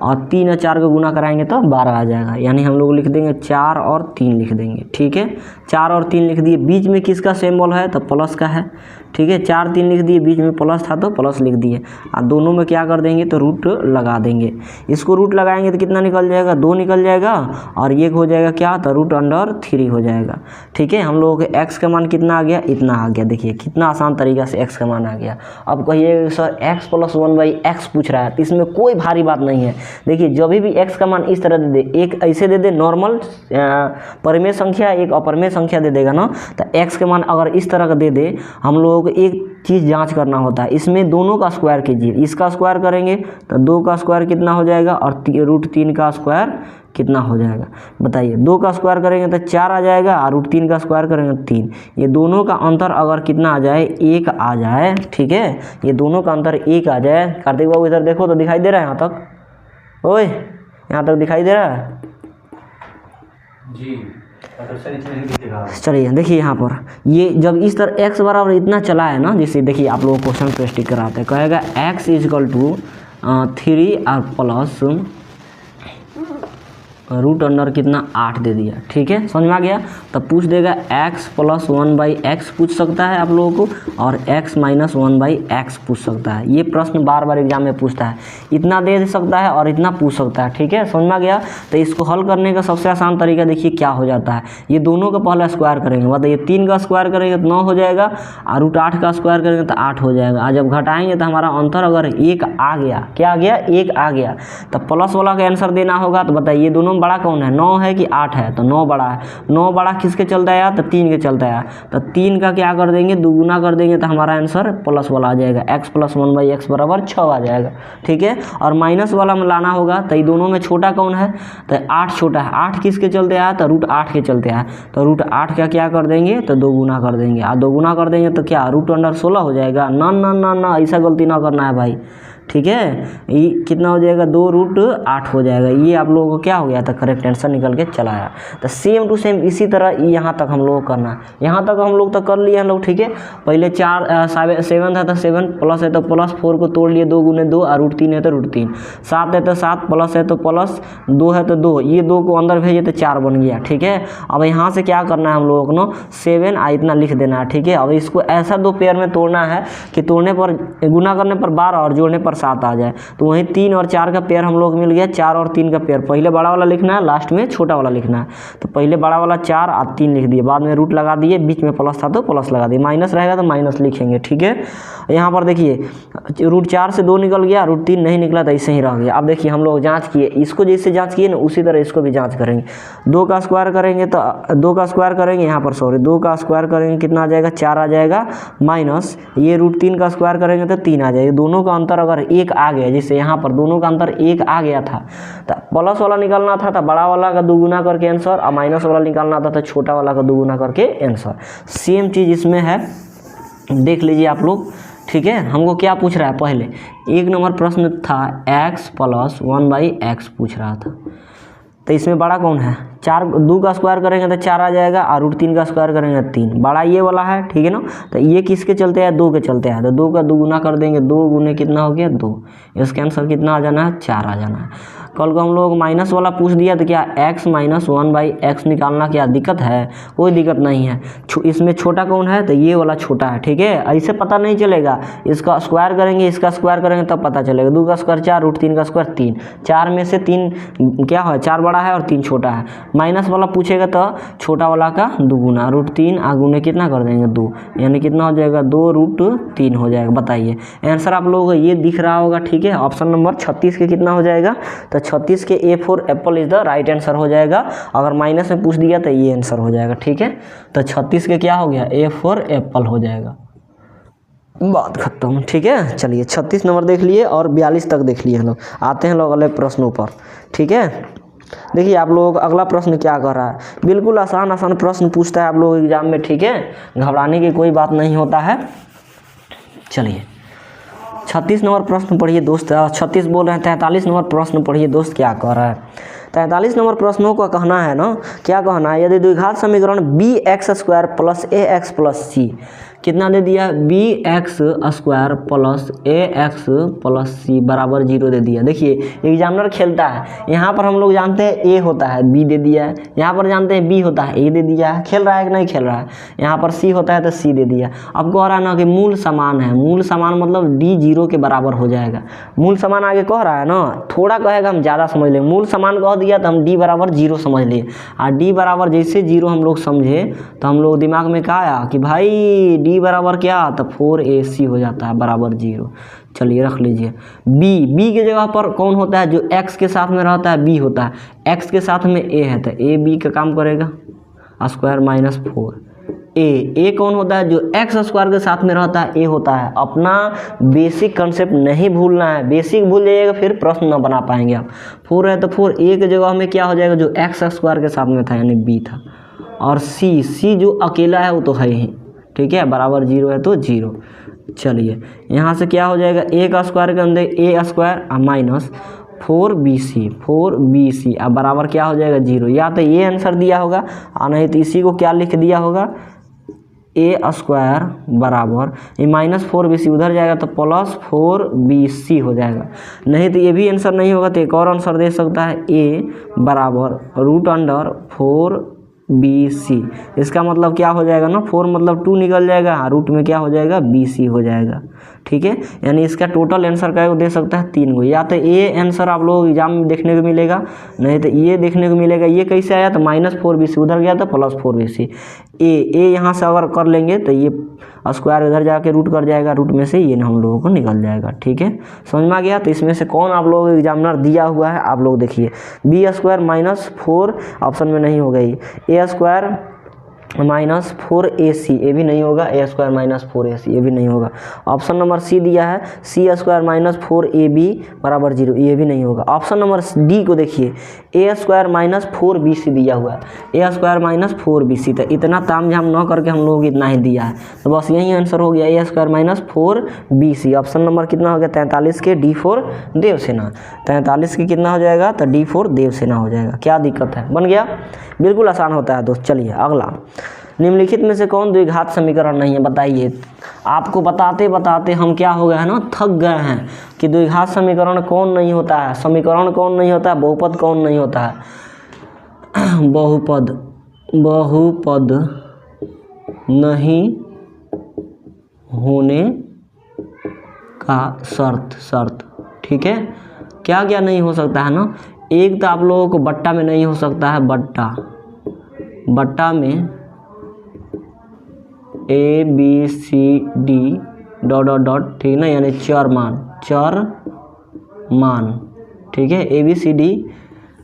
A: और 3 और 4 को गुना कराएंगे तो 12 आ जाएगा। यानी हम लोग लिख देंगे 4 और 3 लिख देंगे, ठीक है। 4 और 3 लिख दिए, बीच में किसका सिंबल है, तो प्लस का है, ठीक है। 4 3 लिख दिए, बीच में प्लस था तो प्लस लिख दिए, और दोनों में क्या कर देंगे, तो रूट लगा देंगे। इसको रूट लगाएंगे तो कितना निकल जाएगा, 2 निकल जाएगा, और ये हो जाएगा क्या, तो रूट अंडर 3 हो जाएगा, ठीक है। हम लोगों के x का मान कितना आ गया, इतना आ गया। देखिए कितना आसान तरीका से x का मान आ गया। अब कहिए सर x + 1/x पूछ रहा है, तो इसमें कोई भारी बात नहीं है। देखिए जब भी x का मान इस तरह दे दे, एक ऐसे दे दे नॉर्मल परिमेय संख्या, एक अपरिमेय संख्या दे देगा ना, तो x के मान अगर इस तरह का दे दे, हम लोगों को एक चीज़ जांच करना होता है, इसमें दोनों का स्क्वायर कीजिए। इसका स्क्वायर करेंगे तो 2 का स्क्वायर कितना हो जाएगा, और √3 का स्क्वायर कितना हो जाएगा, बताइए। 2 का स्क्वायर करेंगे तो 4 आ जाएगा, और √3 का स्क्वायर करेंगे तो 3। ये दोनों का अंतर अगर कितना आ जाए, 1 आ जाए, ठीक है। ये दोनों का अंतर 1 आ जाए। कार्तिक बाबू इधर देखो तो दिखाई दे रहा है यहाँ तक, ओए यहाँ तक दिखाई दे रहा है जी। चलिए देखिए यहाँ पर ये जब इस तरह x बराबर इतना चला है ना, जैसे देखिए आप लोग क्वेश्चन पे स्टिक कराते हैं, कहेगा x = 3 और प्लस रूट अंडर कितना 8 दे दिया, ठीक है, समझ में आ गया। तब पूछ देगा x + 1/x पूछ सकता है आप लोगों को, और x - 1/x पूछ सकता है। ये प्रश्न बार बार एग्जाम में पूछता है, इतना दे सकता है और इतना पूछ सकता है, ठीक है, समझ में आ गया। तो इसको हल करने का सबसे आसान तरीका देखिए क्या हो जाता है। ये दोनों का पहला स्क्वायर करेंगे, मतलब ये 3 का स्क्वायर करेंगे तो 9 हो जाएगा, और √8 का स्क्वायर करेंगे तो 8 हो जाएगा। और जब घटाएंगे तो हमारा अंतर अगर 1 आ गया, क्या आ गया, 1 आ गया, तो प्लस वाला का आंसर देना होगा। तो बताइए दोनों बड़ा कौन है, 9 है कि 8 है, तो 9 बड़ा है। 9 बड़ा किसके चलता है, तो 3 के चलता है। तो 3 का क्या कर देंगे, दुगुना कर देंगे, तो हमारा आंसर प्लस वाला आ जाएगा, x + 1/x = 6 आ जाएगा, ठीक है। और माइनस वाला में लाना होगा, तो ये दोनों में छोटा कौन है, तो 8 छोटा है। 8 किसके चलते आया, तो √8 के चलते आया। तो √8 का क्या कर देंगे, तो दोगुना कर देंगे, और दोगुना कर देंगे तो क्या रूट अंडर 16 हो जाएगा। ना ना ना ना, ऐसा गलती ना करना है भाई, ठीक है। ये कितना हो जाएगा, 2√8 हो जाएगा। ये आप लोगों को क्या हो गया था, करेक्ट आंसर निकल के चला आया। तो सेम टू सेम इसी तरह यहाँ तक हम लोग को करना है। यहाँ तक हम लोग तो कर लिए हम लोग, ठीक है। पहले 7 था तो 7, प्लस है तो प्लस, 4 को तोड़ लिए 2 × 2, और √3 है तो √3, 7 है तो 7, प्लस है तो प्लस, 2 है तो 2, ये 2 को अंदर भेजे तो 4 बन गया, ठीक है। अब यहाँ से क्या करना है हम लोगों को ना, 7 इतना लिख देना है, ठीक है। अब इसको ऐसा 2 पेयर में तोड़ना है कि तोड़ने पर, गुना करने पर 12 और जोड़ने पर 7 आ जाए। तो वहीं 3 और 4 का पेयर हम लोग मिल गया, 4 और 3 का पेयर। पहले बड़ा वाला लिखना है, लास्ट में छोटा वाला लिखना है। तो पहले बड़ा वाला 4 और 3 लिख दिए, बाद में रूट लगा दिए, बीच में प्लस था तो प्लस लगा दिए, माइनस रहेगा तो माइनस लिखेंगे, ठीक है। यहाँ पर देखिए √4 से 2 निकल गया, √3 नहीं निकला तो ऐसे ही रह गया। अब देखिए हम लोग जाँच किए, इसको जैसे जाँच किए ना उसी तरह इसको भी जाँच करेंगे। 2 का स्क्वायर करेंगे तो 2 का स्क्वायर करेंगे, यहाँ पर सॉरी 2 का स्क्वायर करेंगे कितना आ जाएगा, 4 आ जाएगा, माइनस ये √3 का स्क्वायर करेंगे तो 3 आ जाएगा। दोनों का अंतर अगर 1 आ गया, जैसे यहाँ पर दोनों का अंतर 1 आ गया था, तो प्लस वाला निकालना था तो बड़ा वाला का दुगुना करके आंसर, और माइनस वाला निकालना था तो छोटा वाला का दुगुना करके आंसर। सेम चीज़ इसमें है, देख लीजिए आप लोग, ठीक है। हमको क्या पूछ रहा है, पहले 1 नंबर प्रश्न था x + 1/x पूछ रहा था। तो इसमें बड़ा कौन है, 2 का स्क्वायर करेंगे तो 4 आ जाएगा, और √3 का स्क्वायर करेंगे 3, बड़ा ये वाला है, ठीक है ना। तो ये किसके चलते है, 2 के चलते हैं। तो 2 का दुगुना कर देंगे, 2 गुने कितना हो गया, 2, इसका आंसर कितना आ जाना है, 4 आ जाना है। कल को हम लोग माइनस वाला पूछ दिया तो क्या x माइनस 1/x निकालना क्या दिक्कत है? कोई दिक्कत नहीं है। इसमें छोटा कौन है तो ये वाला छोटा है, ठीक है। ऐसे पता नहीं चलेगा, इसका स्क्वायर करेंगे इसका स्क्वायर करेंगे तब पता चलेगा। 2 का स्क्वायर 4, √3 का स्क्वायर 3, 4 में से 3 क्या है, 4 बड़ा है और 3 छोटा है। माइनस वाला पूछेगा तो छोटा वाला का दुगुना, √3 आगुने कितना कर देंगे 2, यानी कितना हो जाएगा 2√3 हो जाएगा। बताइए आंसर आप लोगों को ये दिख रहा होगा, ठीक है। ऑप्शन नंबर 36 के कितना हो जाएगा तो 36 के A for Apple is the right answer हो जाएगा। अगर माइनस में पूछ दिया तो ये आंसर हो जाएगा, ठीक है। तो 36 के क्या हो गया A फॉर एप्पल हो जाएगा। बात खत्म, ठीक है। चलिए 36 नंबर देख लिए और 42 तक देख लिए हम लोग। आते हैं लोग अगले प्रश्नों पर, ठीक है। देखिए आप लोगों का अगला प्रश्न क्या कर रहा है, बिल्कुल आसान आसान प्रश्न पूछता है आप लोग एग्जाम में, ठीक है। घबराने की कोई बात नहीं होता है। चलिए 36 नंबर प्रश्न पढ़िए दोस्त। 36 बोल रहे हैं, 43 नंबर प्रश्न पढ़िए दोस्त क्या कह रहा है। 43 नंबर प्रश्नों का कहना है ना, क्या कहना है, यदि द्विघात समीकरण bx² + ax + c कितना दे दिया, bx² + ax + c बराबर 0 दे दिया। देखिए एग्जामिनर खेलता है, यहाँ पर हम लोग जानते हैं a होता है, b दे दिया है। यहाँ पर जानते हैं b होता है, a दे दिया है। खेल रहा है कि नहीं खेल रहा है। यहाँ पर c होता है तो c दे दिया। अब कह रहा है ना कि मूल समान है, मूल समान मतलब d 0 के बराबर हो जाएगा। मूल समान आगे कह रहा है ना, थोड़ा कहेगा हम ज़्यादा समझ लें। मूल समान कह दिया तो हम d बराबर 0 समझ लिए, और d बराबर जैसे 0 हम लोग समझे तो हम लोग दिमाग में क्या आया कि भाई d बराबर क्या, तो 4ac हो जाता है बराबर 0। चलिए रख लीजिए। b के जगह पर कौन होता है, जो x के साथ में रहता है b होता है। x के साथ में a है तो a b का काम करेगा, स्क्वायर -4। a कौन होता है, जो x स्क्वायर के साथ में रहता है a होता है। अपना बेसिक कंसेप्ट नहीं भूलना है, बेसिक भूल जाइएगा फिर प्रश्न ना बना पाएंगे आप। 4 है तो 4, a के जगह में क्या हो जाएगा, जो x स्क्वायर के साथ में था यानी b था। और c जो अकेला है वो तो है ही, ठीक है, बराबर 0 है तो 0। चलिए यहाँ से क्या हो जाएगा, a का स्क्वायर के अंदर a² -4bc अब बराबर क्या हो जाएगा 0। या तो ये आंसर दिया होगा और नहीं तो इसी को क्या लिख दिया होगा, a² बराबर ये -4bc उधर जाएगा तो +4bc हो जाएगा। नहीं तो ये भी आंसर नहीं होगा तो एक और आंसर दे सकता है, a बराबर √4bc। इसका मतलब क्या हो जाएगा ना, 4 मतलब 2 निकल जाएगा, रूट में क्या हो जाएगा bc हो जाएगा, ठीक है। यानी इसका टोटल आंसर क्या दे सकता है 3 को। या तो ये आंसर आप लोग एग्जाम में देखने को मिलेगा, नहीं तो ये देखने को मिलेगा। ये कैसे आया तो -4bc उधर गया तो +4bc। ए यहाँ से अगर कर लेंगे तो ये स्क्वायर इधर जाके रूट कर जाएगा, रूट में से ये हम लोगों को निकल जाएगा, ठीक है। समझ में आ गया। तो इसमें से कौन आप लोग एग्जामिनर दिया हुआ है आप लोग देखिए, b² -4 ऑप्शन में नहीं होगा, a² -4ac ये भी नहीं होगा, a² -4ac ये भी नहीं होगा। ऑप्शन नंबर सी दिया है, c² -4ab बराबर 0 ये भी नहीं होगा। ऑप्शन नंबर डी को देखिए, a² -4bc दिया हुआ है, a² -4bc। तो इतना तामझाम न करके हम लोग इतना ही दिया है, तो बस यही आंसर हो गया, a² -4bc। ऑप्शन नंबर कितना हो गया 43 के D फॉर देवसेना। 43 के कितना हो जाएगा तो D फॉर देवसेना हो जाएगा। क्या दिक्कत है, बन गया, बिल्कुल आसान होता है दोस्त। चलिए अगला, निम्नलिखित में से कौन द्विघात समीकरण नहीं है, बताइए। आपको बताते बताते हम क्या हो गए हैं ना, थक गए हैं कि द्विघात समीकरण कौन नहीं होता है, समीकरण कौन नहीं होता है, बहुपद कौन नहीं होता है। बहुपद नहीं होने का शर्त, ठीक है। क्या क्या नहीं हो सकता है ना, एक तो आप लोगों को बट्टा में नहीं हो सकता है, बट्टा में ABCD ... ठीक ना, यानी चर मान, ठीक है। ABCD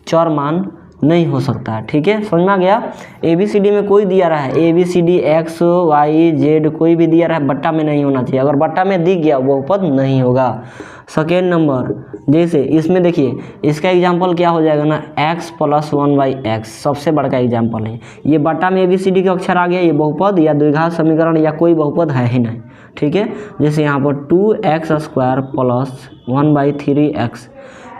A: चर मान नहीं हो सकता है, ठीक है, समझ में आ गया। ABCD में कोई दिया रहा है, ABCD X Y Z कोई भी दिया रहा है, बट्टा में नहीं होना चाहिए। अगर बट्टा में दिख गया वो पद नहीं होगा। सेकेंड नंबर, जैसे इसमें देखिए, इसका एग्जाम्पल क्या हो जाएगा ना, x + 1/x सबसे बड़का एग्जाम्पल है। ये बट्टा में ABCD का अक्षर आ गया, ये बहुपद या द्विघात समीकरण या कोई बहुपद है ही नहीं, ठीक है। जैसे यहाँ पर 2x² + 1/3x,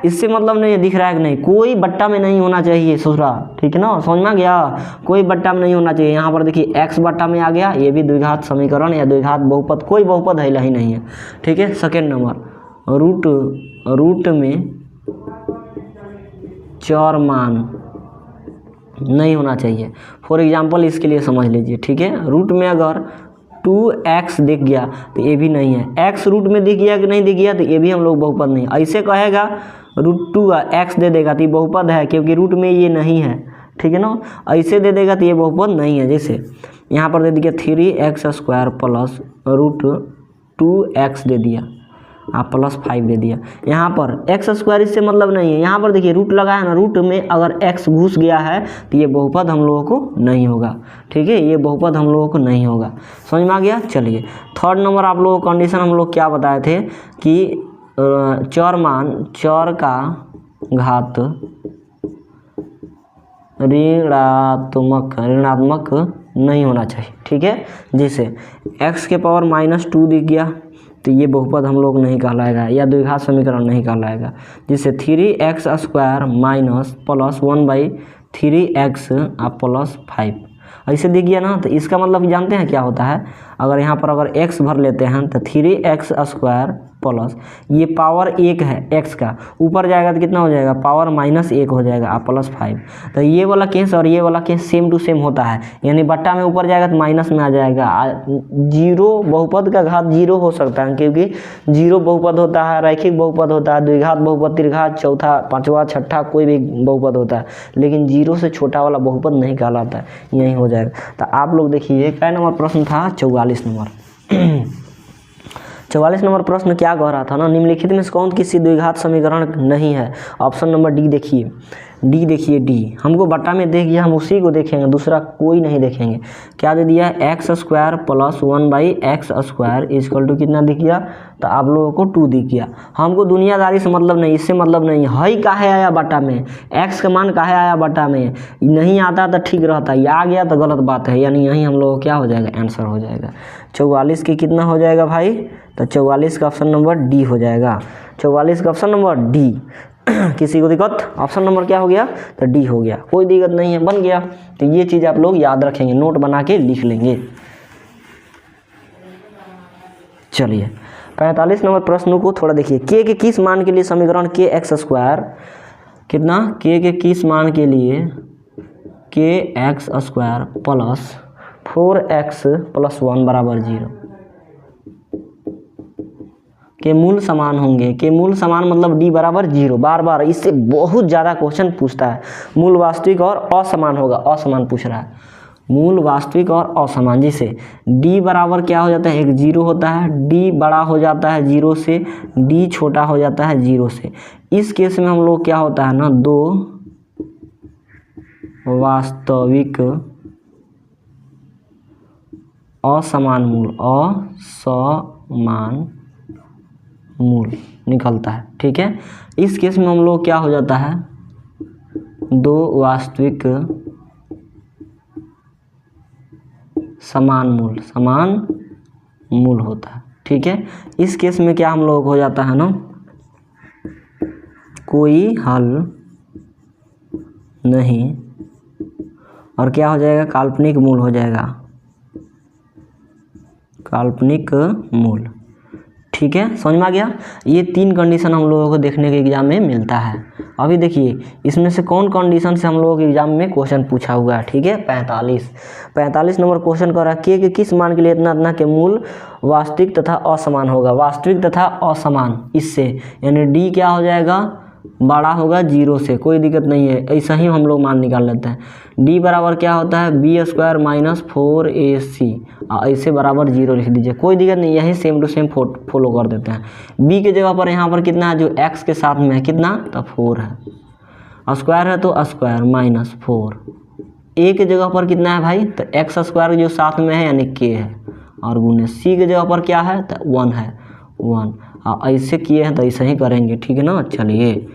A: इससे मतलब नहीं दिख रहा है कि नहीं, कोई बट्टा में नहीं होना चाहिए ससुरा, ठीक है ना, समझ में आ गया। कोई बट्टा में नहीं होना चाहिए। यहाँ पर देखिए x बट्टा में आ गया, ये भी द्विघात समीकरण या द्विघात बहुपद, कोई बहुपद है ही नहीं है, ठीक है। सेकेंड नंबर, रूट में चर मान नहीं होना चाहिए। फॉर एग्जांपल इसके लिए समझ लीजिए, ठीक है। रूट में अगर 2x दिख गया तो ये भी नहीं है, x रूट में दिख गया कि नहीं दिख गया तो ये भी हम लोग बहुपद नहीं। ऐसे कहेगा √2x दे देगा तो ये बहुपद है, क्योंकि रूट में ये नहीं है, ठीक है ना। ऐसे दे देगा तो ये बहुपद नहीं है। जैसे यहाँ पर दे दिया 3x² प्लस √2x दे दिया, आप +5 दे दिया। यहाँ पर x² इससे मतलब नहीं है, यहाँ पर देखिए रूट लगा है ना, रूट में अगर x घुस गया है तो ये बहुपद हम लोगों को नहीं होगा, ठीक है, ये बहुपद हम लोगों को नहीं होगा। समझ में आ गया। चलिए थर्ड नंबर आप लोगों को कंडीशन हम लोग क्या बताए थे कि चर का घात ऋणात्मक नहीं होना चाहिए, ठीक है। जैसे x के पावर -2 दिख गया तो ये बहुपद हम लोग नहीं कहलाएगा, या द्विघात समीकरण नहीं कहलाएगा। जैसे 3x² प्लस 1/3x +5 ऐसे दिख गया ना, तो इसका मतलब जानते हैं क्या होता है। अगर यहाँ पर अगर x भर लेते हैं तो 3x² प्लस ये पावर 1 है x का, ऊपर जाएगा तो कितना हो जाएगा, पावर -1 हो जाएगा आप +5। तो ये वाला केस और ये वाला केस सेम टू सेम होता है, यानी बट्टा में ऊपर जाएगा तो माइनस में आ जाएगा। जीरो बहुपद का घात 0 हो सकता है, क्योंकि 0 बहुपद होता है, रैखिक बहुपद होता है, द्विघात बहुपद, त्रिघात, चौथा, पांचवा, छठा कोई भी बहुपद होता है, लेकिन 0 से छोटा वाला बहुपद नहीं कहलाता है, यही हो जाएगा। तो आप लोग देखिए क्या नंबर प्रश्न था, 44 नंबर 44 नंबर प्रश्न क्या कह रहा था ना, निम्नलिखित में से कौन किसी द्विघात समीकरण नहीं है। ऑप्शन नंबर डी देखिए, डी हमको बट्टा में देख गया, हम उसी को देखेंगे, दूसरा कोई नहीं देखेंगे। क्या दे दिया, x² plus 1/x² equal to कितना दिख गया, तो आप लोगों को 2 दिख गया। हमको दुनियादारी से मतलब नहीं, इससे मतलब नहीं है काहे आया बट्टा में, x का मान काहे आया बट्टा में, नहीं आता तो ठीक रहता, ये आ गया तो गलत बात है, यानी यही हम लोग क्या हो जाएगा, आंसर हो जाएगा। 44 के कितना हो जाएगा भाई, तो 44 का ऑप्शन नंबर डी हो जाएगा। 44 का ऑप्शन नंबर डी। किसी को दिक्कत, ऑप्शन नंबर क्या हो गया, तो डी हो गया, कोई दिक्कत नहीं है, बन गया। तो ये चीज़ आप लोग याद रखेंगे, नोट बना के लिख लेंगे। चलिए 45 नंबर प्रश्न को थोड़ा देखिए, k के किस मान के लिए समीकरण kx² कितना, k के किस मान के लिए kx² प्लस 4x + 1 = 0 के मूल समान होंगे। के मूल समान मतलब d = 0। बार बार इससे बहुत ज़्यादा क्वेश्चन पूछता है। मूल वास्तविक और असमान होगा, असमान पूछ रहा है, मूल वास्तविक और असमान। जैसे d बराबर क्या हो जाता है, एक 0 होता है, d बड़ा हो जाता है 0 से, d छोटा हो जाता है 0 से। इस केस में हम लोग क्या होता है ना, दो वास्तविक असमान मूल निकलता है, ठीक है। इस केस में हम लोग क्या हो जाता है, दो वास्तविक समान मूल होता है, ठीक है। इस केस में क्या हम लोग हो जाता है ना, कोई हल नहीं, और क्या हो जाएगा, काल्पनिक मूल हो जाएगा, काल्पनिक मूल, ठीक है। समझ में आ गया। ये 3 कंडीशन हम लोगों को देखने के एग्जाम में मिलता है। अभी देखिए इसमें से कौन कंडीशन से हम लोगों के एग्जाम में क्वेश्चन पूछा हुआ है, ठीक है। 45 नंबर क्वेश्चन कर रहा है, के किस मान के लिए इतना के मूल वास्तविक तथा असमान होगा। वास्तविक तथा असमान, इससे यानी डी क्या हो जाएगा, बड़ा होगा 0 से, कोई दिक्कत नहीं है, ऐसा ही हम लोग मान निकाल लेते हैं। d बराबर क्या होता है, b² - 4ac, ऐसे बराबर 0 लिख दीजिए, कोई दिक्कत नहीं, यही सेम टू सेम फॉलो कर देते हैं। b के जगह पर यहाँ पर कितना है, जो x के साथ में है कितना, तो 4 है, स्क्वायर है तो स्क्वायर -4। a के जगह पर कितना है भाई, तो x² जो साथ में है यानी k है, और गुने c के जगह पर क्या है, तो 1 है, 1। ऐसे किए हैं तो ऐसे ही करेंगे, ठीक है ना। चलिए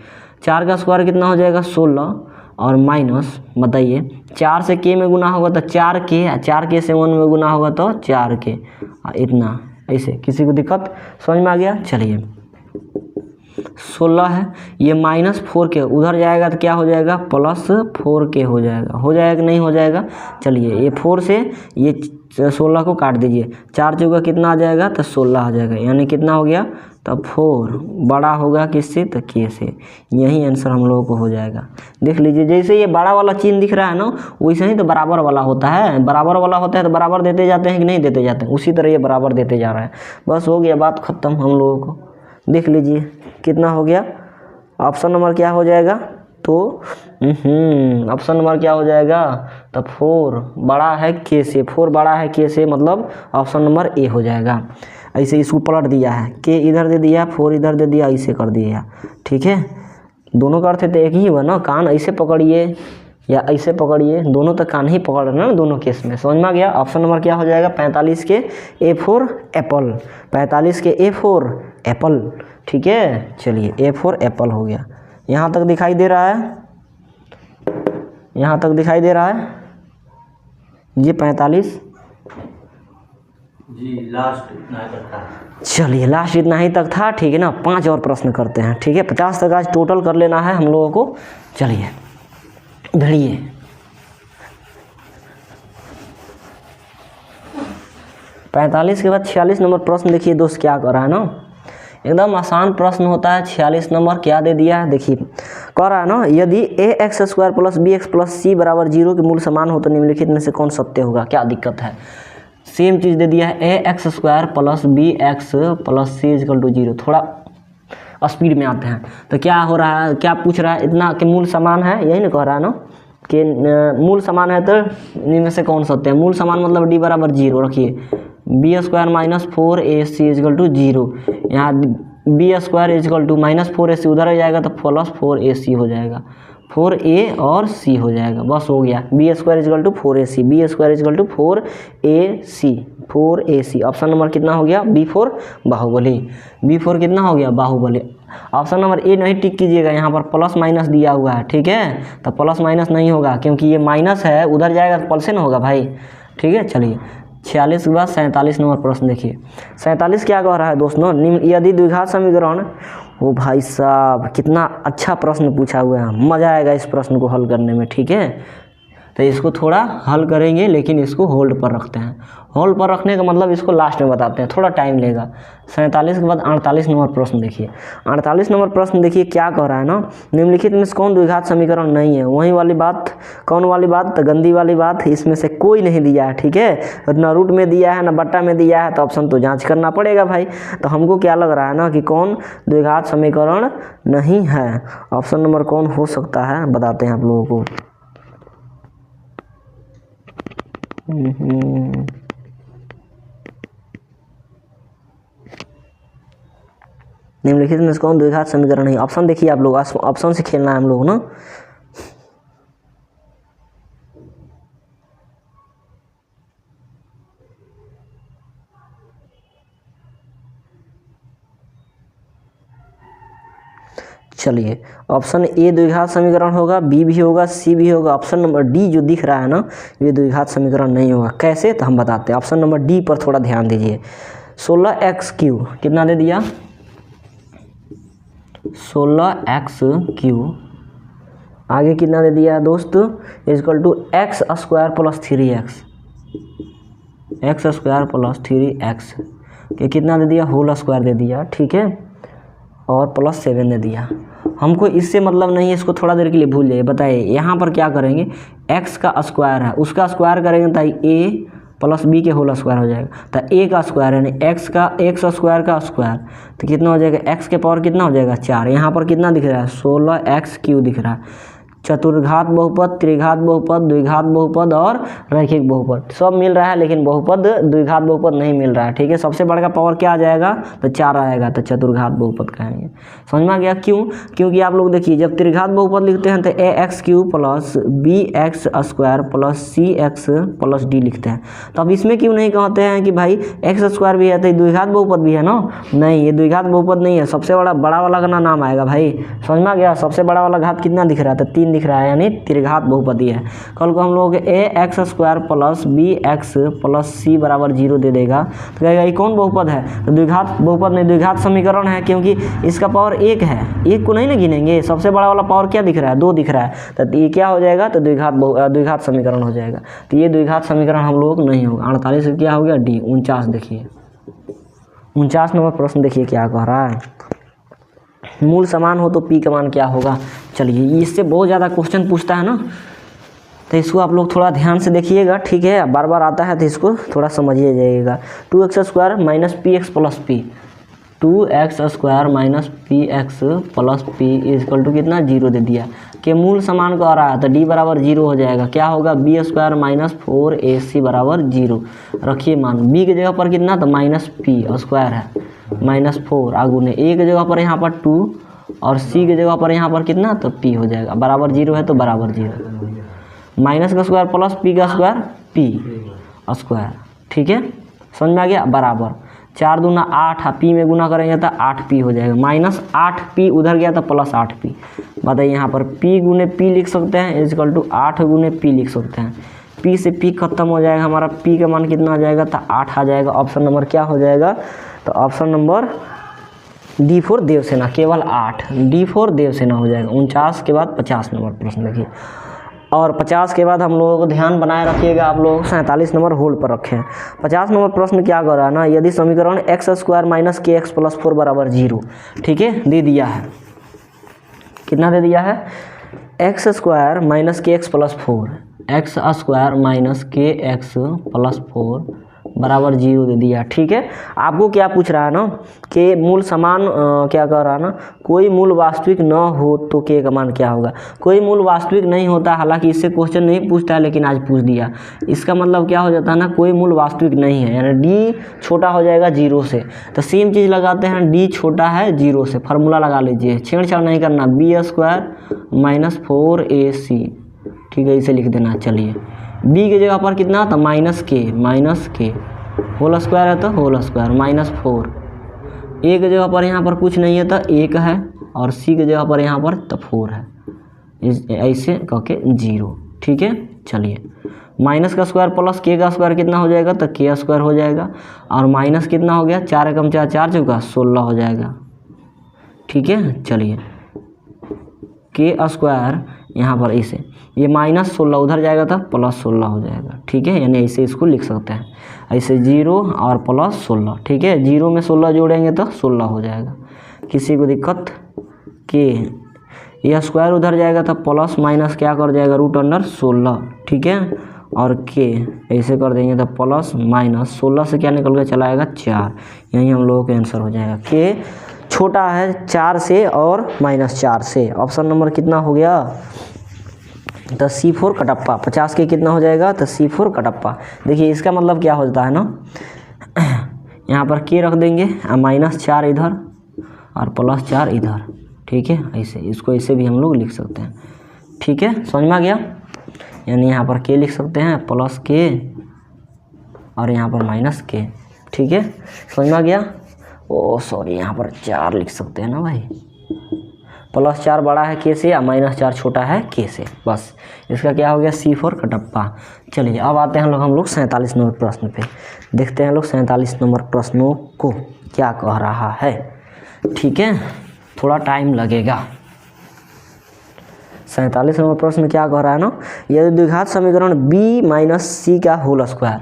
A: 4 का स्क्वायर कितना हो जाएगा, 16, और माइनस बताइए 4 से k में गुना होगा तो 4k, 4k से 1 में गुना होगा तो 4k, इतना। ऐसे किसी को दिक्कत, समझ में आ गया। चलिए 16 है, ये -4k उधर जाएगा तो क्या हो जाएगा, +4k हो जाएगा कि नहीं हो जाएगा। चलिए ये 4 से ये 16 को काट दीजिए, 4 चौका कितना आ जाएगा, तो 16 आ जाएगा, यानी कितना हो गया, तब 4 बड़ा होगा किससे, तो k से। यही आंसर हम लोगों को हो जाएगा। देख लीजिए, जैसे ये बड़ा वाला चिन्ह दिख रहा है ना, वैसे ही तो बराबर वाला होता है। बराबर वाला होता है तो बराबर देते जाते हैं कि नहीं देते जाते हैं, उसी तरह ये बराबर देते जा रहा है। बस हो गया, बात ख़त्म हम लोगों को। देख लीजिए कितना हो गया। ऑप्शन नंबर क्या हो जाएगा, तो ऑप्शन नंबर क्या हो जाएगा, तो 4 बड़ा है k से। 4 बड़ा है k से, मतलब ऑप्शन नंबर ए हो जाएगा। ऐसे इसको पलट दिया है, k इधर दे दिया, 4 इधर दे दिया, ऐसे कर दिया। ठीक है, दोनों का अर्थ तो एक ही हुआ ना। कान ऐसे पकड़िए या ऐसे पकड़िए, दोनों तो कान ही पकड़ रहे हैं ना दोनों केस में। समझ में आ गया। ऑप्शन नंबर क्या हो जाएगा, 45 के A फॉर एप्पल। 45 के A फॉर एप्पल। ठीक है, चलिए A फॉर एप्पल हो गया। यहाँ तक दिखाई दे रहा है, यहाँ तक दिखाई दे रहा है ये 45
B: जी, लास्ट इतना तक था।
A: चलिए लास्ट इतना ही तक था। ठीक है ना, 5 और प्रश्न करते हैं। ठीक है, 50 तक आज टोटल कर लेना है हम लोगों को। चलिए भिड़िए, 45 के बाद 46 नंबर प्रश्न देखिए दोस्त क्या कर रहा है ना, एकदम आसान प्रश्न होता है। 46 नंबर क्या दे दिया है, देखिए कह रहा है ना, यदि ax² plus bx plus c बराबर 0 के मूल समान हो तो निम्नलिखित में से कौन सत्य होगा। क्या दिक्कत है, सेम चीज़ दे दिया है, ax² plus bx plus c equal to 0। थोड़ा स्पीड में आते हैं, तो क्या हो रहा है, क्या पूछ रहा है, इतना के मूल समान है, यही ना कह रहा है ना कि मूल समान है तो इनमें से कौन सत्य है। मूल समान मतलब d बराबर 0 रखिए, b² minus 4ac equal to 0। यहाँ b² equal to minus 4ac उधर हो जाएगा तो प्लस 4ac हो जाएगा, 4a और c हो जाएगा। बस हो गया, b² equal to 4ac, b² equal to 4ac। Option number कितना हो गया, b for Baahubali. b for कितना हो गया, बाहुबली। ऑप्शन नंबर ए नहीं टिक कीजिएगा, यहाँ पर प्लस माइनस दिया हुआ है। ठीक है, तो प्लस माइनस नहीं होगा क्योंकि ये माइनस है, उधर जाएगा तो प्लस से ना होगा भाई। ठीक है, चलिए 46 के बाद 47 नंबर प्रश्न देखिए। 47 क्या कह रहा है दोस्तों, निम्न यदि द्विघात समीकरण, ओ भाई साहब कितना अच्छा प्रश्न पूछा हुआ है, मज़ा आएगा इस प्रश्न को हल करने में। ठीक है, तो इसको थोड़ा हल करेंगे लेकिन इसको होल्ड पर रखते हैं। होल्ड पर रखने का मतलब इसको लास्ट में बताते हैं, थोड़ा टाइम लेगा। 47 के बाद 48 नंबर प्रश्न देखिए। 48 नंबर प्रश्न देखिए क्या कह रहा है ना, निम्नलिखित में से कौन द्विघात समीकरण नहीं है। वही वाली बात, कौन वाली बात, तो गंदी वाली बात, इसमें से कोई नहीं दिया है। ठीक है, ना रूट में दिया है ना बट्टा में दिया है, तो ऑप्शन तो जाँच करना पड़ेगा भाई। तो हमको क्या लग रहा है ना कि कौन द्विघात समीकरण नहीं है। ऑप्शन नंबर कौन हो सकता है बताते हैं आप लोगों को। निम्नलिखित में से कौन द्विघात समीकरण नहीं। ऑप्शन देखिए आप लोग, ऑप्शन से खेलना है हम लोग ना। चलिए ऑप्शन ए द्विघात समीकरण होगा, बी भी होगा, सी भी होगा। ऑप्शन नंबर डी जो दिख रहा है ना, ये द्विघात समीकरण नहीं होगा। कैसे, तो हम बताते हैं। ऑप्शन नंबर डी पर थोड़ा ध्यान दीजिए। 16x³ कितना दे दिया, 16x³ आगे कितना दे दिया है दोस्त, equal to x² plus 3x, x² plus 3x के कितना दे दिया, होल स्क्वायर दे दिया। ठीक है, और प्लस 7 दे दिया। हमको इससे मतलब नहीं है, इसको थोड़ा देर के लिए भूल जाइए। बताइए यहाँ पर क्या करेंगे, x का स्क्वायर है, उसका स्क्वायर करेंगे तो a प्लस b के होल स्क्वायर हो जाएगा। तो a का स्क्वायर यानी x स्क्वायर का स्क्वायर, तो कितना हो जाएगा, x के पावर कितना हो जाएगा 4। यहाँ पर कितना दिख रहा है, 16x³ दिख रहा है। चतुर्घात बहुपद, त्रिघात बहुपद, द्विघात बहुपद और रैखिक बहुपद सब मिल रहा है, लेकिन बहुपद द्विघात बहुपद नहीं मिल रहा है। ठीक है, सबसे बड़ा का पावर क्या आ जाएगा, तो 4 आएगा, तो चतुर्घात बहुपद कहेंगे। समझ में आ गया क्यों, क्योंकि आप लोग देखिए जब त्रिघात बहुपद लिखते हैं तो ax³ plus bx² plus cx plus d लिखते हैं। तो अब इसमें क्यों नहीं कहते हैं कि भाई x² भी है तो द्विघात बहुपद भी है ना, नहीं ये द्विघात बहुपद नहीं है। सबसे बड़ा वाला का नाम आएगा भाई। समझ में आ गया, सबसे बड़ा वाला घात कितना दिख रहा है, तो 3 दिख रहा है, यानी त्रिघात बहुपदी है। कल को हम लोग ax² plus bx plus c बराबर 0 दे देगा, तो कहेगा ये कौन बहुपद है, तो द्विघात बहुपद नहीं, द्विघात समीकरण है, क्योंकि इसका पावर 1 है। 1 को नहीं ना गिनेंगे, सबसे बड़ा वाला पावर क्या दिख रहा है, 2 दिख रहा है, तो ये क्या हो जाएगा, तो द्विघात समीकरण हो जाएगा। तो ये द्विघात समीकरण हम लोग नहीं होगा। 48 क्या हो गया, डी। 49 देखिए 49 नंबर प्रश्न देखिए क्या कह रहा है, मूल समान हो तो पी का मान क्या होगा। चलिए इससे बहुत ज़्यादा क्वेश्चन पूछता है ना, तो इसको आप लोग थोड़ा ध्यान से देखिएगा, ठीक है। बार बार आता है तो इसको थोड़ा समझिए जाइएगा। 2x² minus P X plus P, 2x² minus P X plus P is equal to कितना 0 दे दिया कि मूल समान को आ रहा है तो d बराबर 0 हो जाएगा। क्या होगा b² माइनस 4ac बराबर 0। रखिए मान b की जगह पर कितना तो माइनस पी स्क्वायर है माइनस 4 आगुने a की जगह पर यहाँ पर 2 और c की जगह पर यहाँ पर कितना तो p हो जाएगा। बराबर 0 है तो बराबर 0, माइनस का स्क्वायर प्लस p का स्क्वायर p स्क्वायर, ठीक है समझ में आ गया। बराबर 4 दूना 8, p में गुना करेंगे तो 8p हो जाएगा, माइनस 8p उधर गया तो प्लस 8p। बताइए यहाँ पर p गुने p लिख सकते हैं इजकल टू 8 गुने p लिख सकते हैं। p से p खत्म हो जाएगा, हमारा p का मान कितना आ जाएगा तो 8 आ जाएगा। ऑप्शन नंबर क्या हो जाएगा तो ऑप्शन नंबर D4 देवसेना, केवल 8 D4 देवसेना हो जाएगा। 49 के बाद 50 नंबर प्रश्न देखिए, और 50 के बाद हम लोगों को ध्यान बनाए रखिएगा, आप लोग 47 नंबर होल्ड पर रखें। 50 नंबर प्रश्न क्या कर रहा है ना, यदि समीकरण x² माइनस के एक्स प्लस 4 बराबर 0, ठीक है दे दिया है, कितना दे दिया है x² माइनस के एक्स प्लस 4, x² माइनस के एक्स प्लस 4 बराबर 0 दे दिया, ठीक है। आपको क्या पूछ रहा है ना कि मूल समान क्या कह रहा है ना, कोई मूल वास्तविक न हो तो के का मान क्या होगा। कोई मूल वास्तविक नहीं होता, हालांकि इससे क्वेश्चन नहीं पूछता है लेकिन आज पूछ दिया। इसका मतलब क्या हो जाता है ना, कोई मूल वास्तविक नहीं है, यानी डी छोटा हो जाएगा 0 से। तो सेम चीज़ लगाते हैं, डी छोटा है 0 से, फार्मूला लगा लीजिए, छेड़छाड़ नहीं करना। b² माइनस 4ac, ठीक है इसे लिख देना। चलिए b की जगह पर कितना था माइनस के होल स्क्वायर है तो होल स्क्वायर माइनस 4, a की जगह पर यहाँ पर कुछ नहीं है तो 1 है, और c की जगह पर यहाँ पर तो 4 है, ऐसे कह के 0, ठीक है। चलिए माइनस का स्क्वायर प्लस के का स्क्वायर कितना हो जाएगा तो k² हो जाएगा, और माइनस कितना हो गया 4 एकम 4 4 चौका 16 हो जाएगा, ठीक है। चलिए k² यहाँ पर ऐसे, ये माइनस 16 उधर जाएगा तो प्लस 16 हो जाएगा, ठीक है। यानी ऐसे इसको लिख सकते हैं, ऐसे 0 और प्लस 16, ठीक है। 0 में 16 जोड़ेंगे तो 16 हो जाएगा, किसी को दिक्कत। के यह स्क्वायर उधर जाएगा तो प्लस माइनस क्या कर जाएगा √16, ठीक है। और के ऐसे कर देंगे तो प्लस माइनस 16 से क्या निकल के चला आएगा 4, यही हम लोगों का आंसर हो जाएगा। के छोटा है 4 से और -4 से। ऑप्शन नंबर कितना हो गया तो C4 कटप्पा। 50 के कितना हो जाएगा तो C4 कटप्पा। देखिए इसका मतलब क्या होता है ना, यहाँ पर के रख देंगे, -4 इधर और +4 इधर, ठीक है। ऐसे इसको ऐसे भी हम लोग लिख सकते हैं, ठीक है समझ में आ गया। यानी यहाँ पर के लिख सकते हैं प्लस के और यहाँ पर माइनस के, ठीक है समझ में आ गया। ओ सॉरी यहाँ पर 4 लिख सकते हैं ना भाई, +4 बड़ा है के से या -4 छोटा है के से, बस इसका क्या हो गया C4 कटप्पा। चलिए अब आते हैं हम लोग 47 नंबर प्रश्न पे, देखते हैं लोग 47 नंबर प्रश्नों को क्या कह रहा है, ठीक है थोड़ा टाइम लगेगा। 47 नंबर प्रश्न क्या कह रहा है ना, यदि द्विघात समीकरण b माइनस सी का होल स्क्वायर,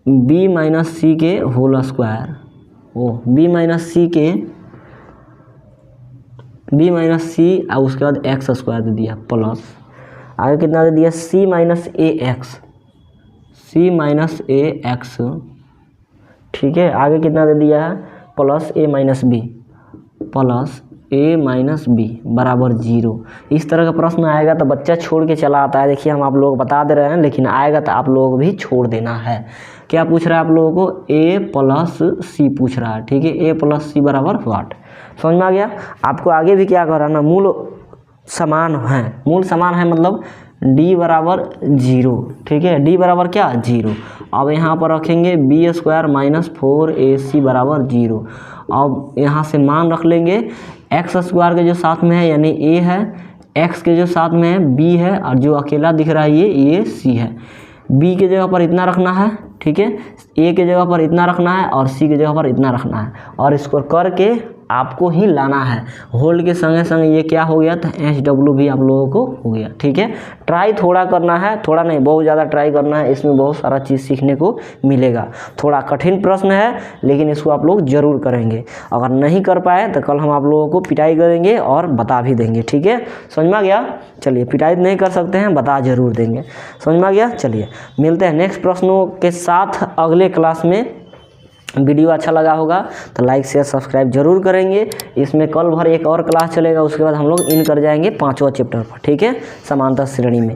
A: b माइनस सी के होल स्क्वायर, b माइनस सी और उसके बाद x² दे दिया प्लस, आगे कितना दे दिया c माइनस a x, ठीक है। आगे कितना दे दिया है प्लस a माइनस b बराबर 0। इस तरह का प्रश्न आएगा तो बच्चा छोड़ के चला आता है। देखिए हम आप लोग बता दे रहे हैं, लेकिन आएगा तो आप लोग भी छोड़ देना है। क्या पूछ रहा है आप लोगों को, a प्लस सी पूछ रहा है, ठीक है। a प्लस सी बराबर वाट, समझ में आ गया। आपको आगे भी क्या कर रहा है ना, मूल समान है मतलब d बराबर 0, ठीक है। d बराबर क्या 0। अब यहाँ पर रखेंगे b² माइनस 4ac बराबर 0। अब यहाँ से मान रख लेंगे x² के जो साथ में है यानी a है, x के जो साथ में है b है, और जो अकेला दिख रहा है ये c है। b के जगह पर इतना रखना है, ठीक है। a के जगह पर इतना रखना है और c के जगह पर इतना रखना है, और इसको करके आपको ही लाना है। होल्ड के संगे संगे ये क्या हो गया था, SW भी आप लोगों को हो गया। ठीक है, ट्राई थोड़ा करना है, थोड़ा नहीं बहुत ज़्यादा ट्राई करना है, इसमें बहुत सारा चीज़ सीखने को मिलेगा। थोड़ा कठिन प्रश्न है लेकिन इसको आप लोग ज़रूर करेंगे। अगर नहीं कर पाए तो कल हम आप लोगों को पिटाई करेंगे और बता भी देंगे। ठीक है, समझ में आ गया? चलिए, पिटाई नहीं कर सकते हैं, बता जरूर देंगे। समझ में आ गया? चलिए मिलते हैं नेक्स्ट प्रश्नों के साथ अगले क्लास में। वीडियो अच्छा लगा होगा तो लाइक शेयर सब्सक्राइब जरूर करेंगे। इसमें कल भर एक और क्लास चलेगा, उसके बाद हम लोग इन कर जाएंगे 5वां चैप्टर पर। ठीक है, समांतर श्रेणी में।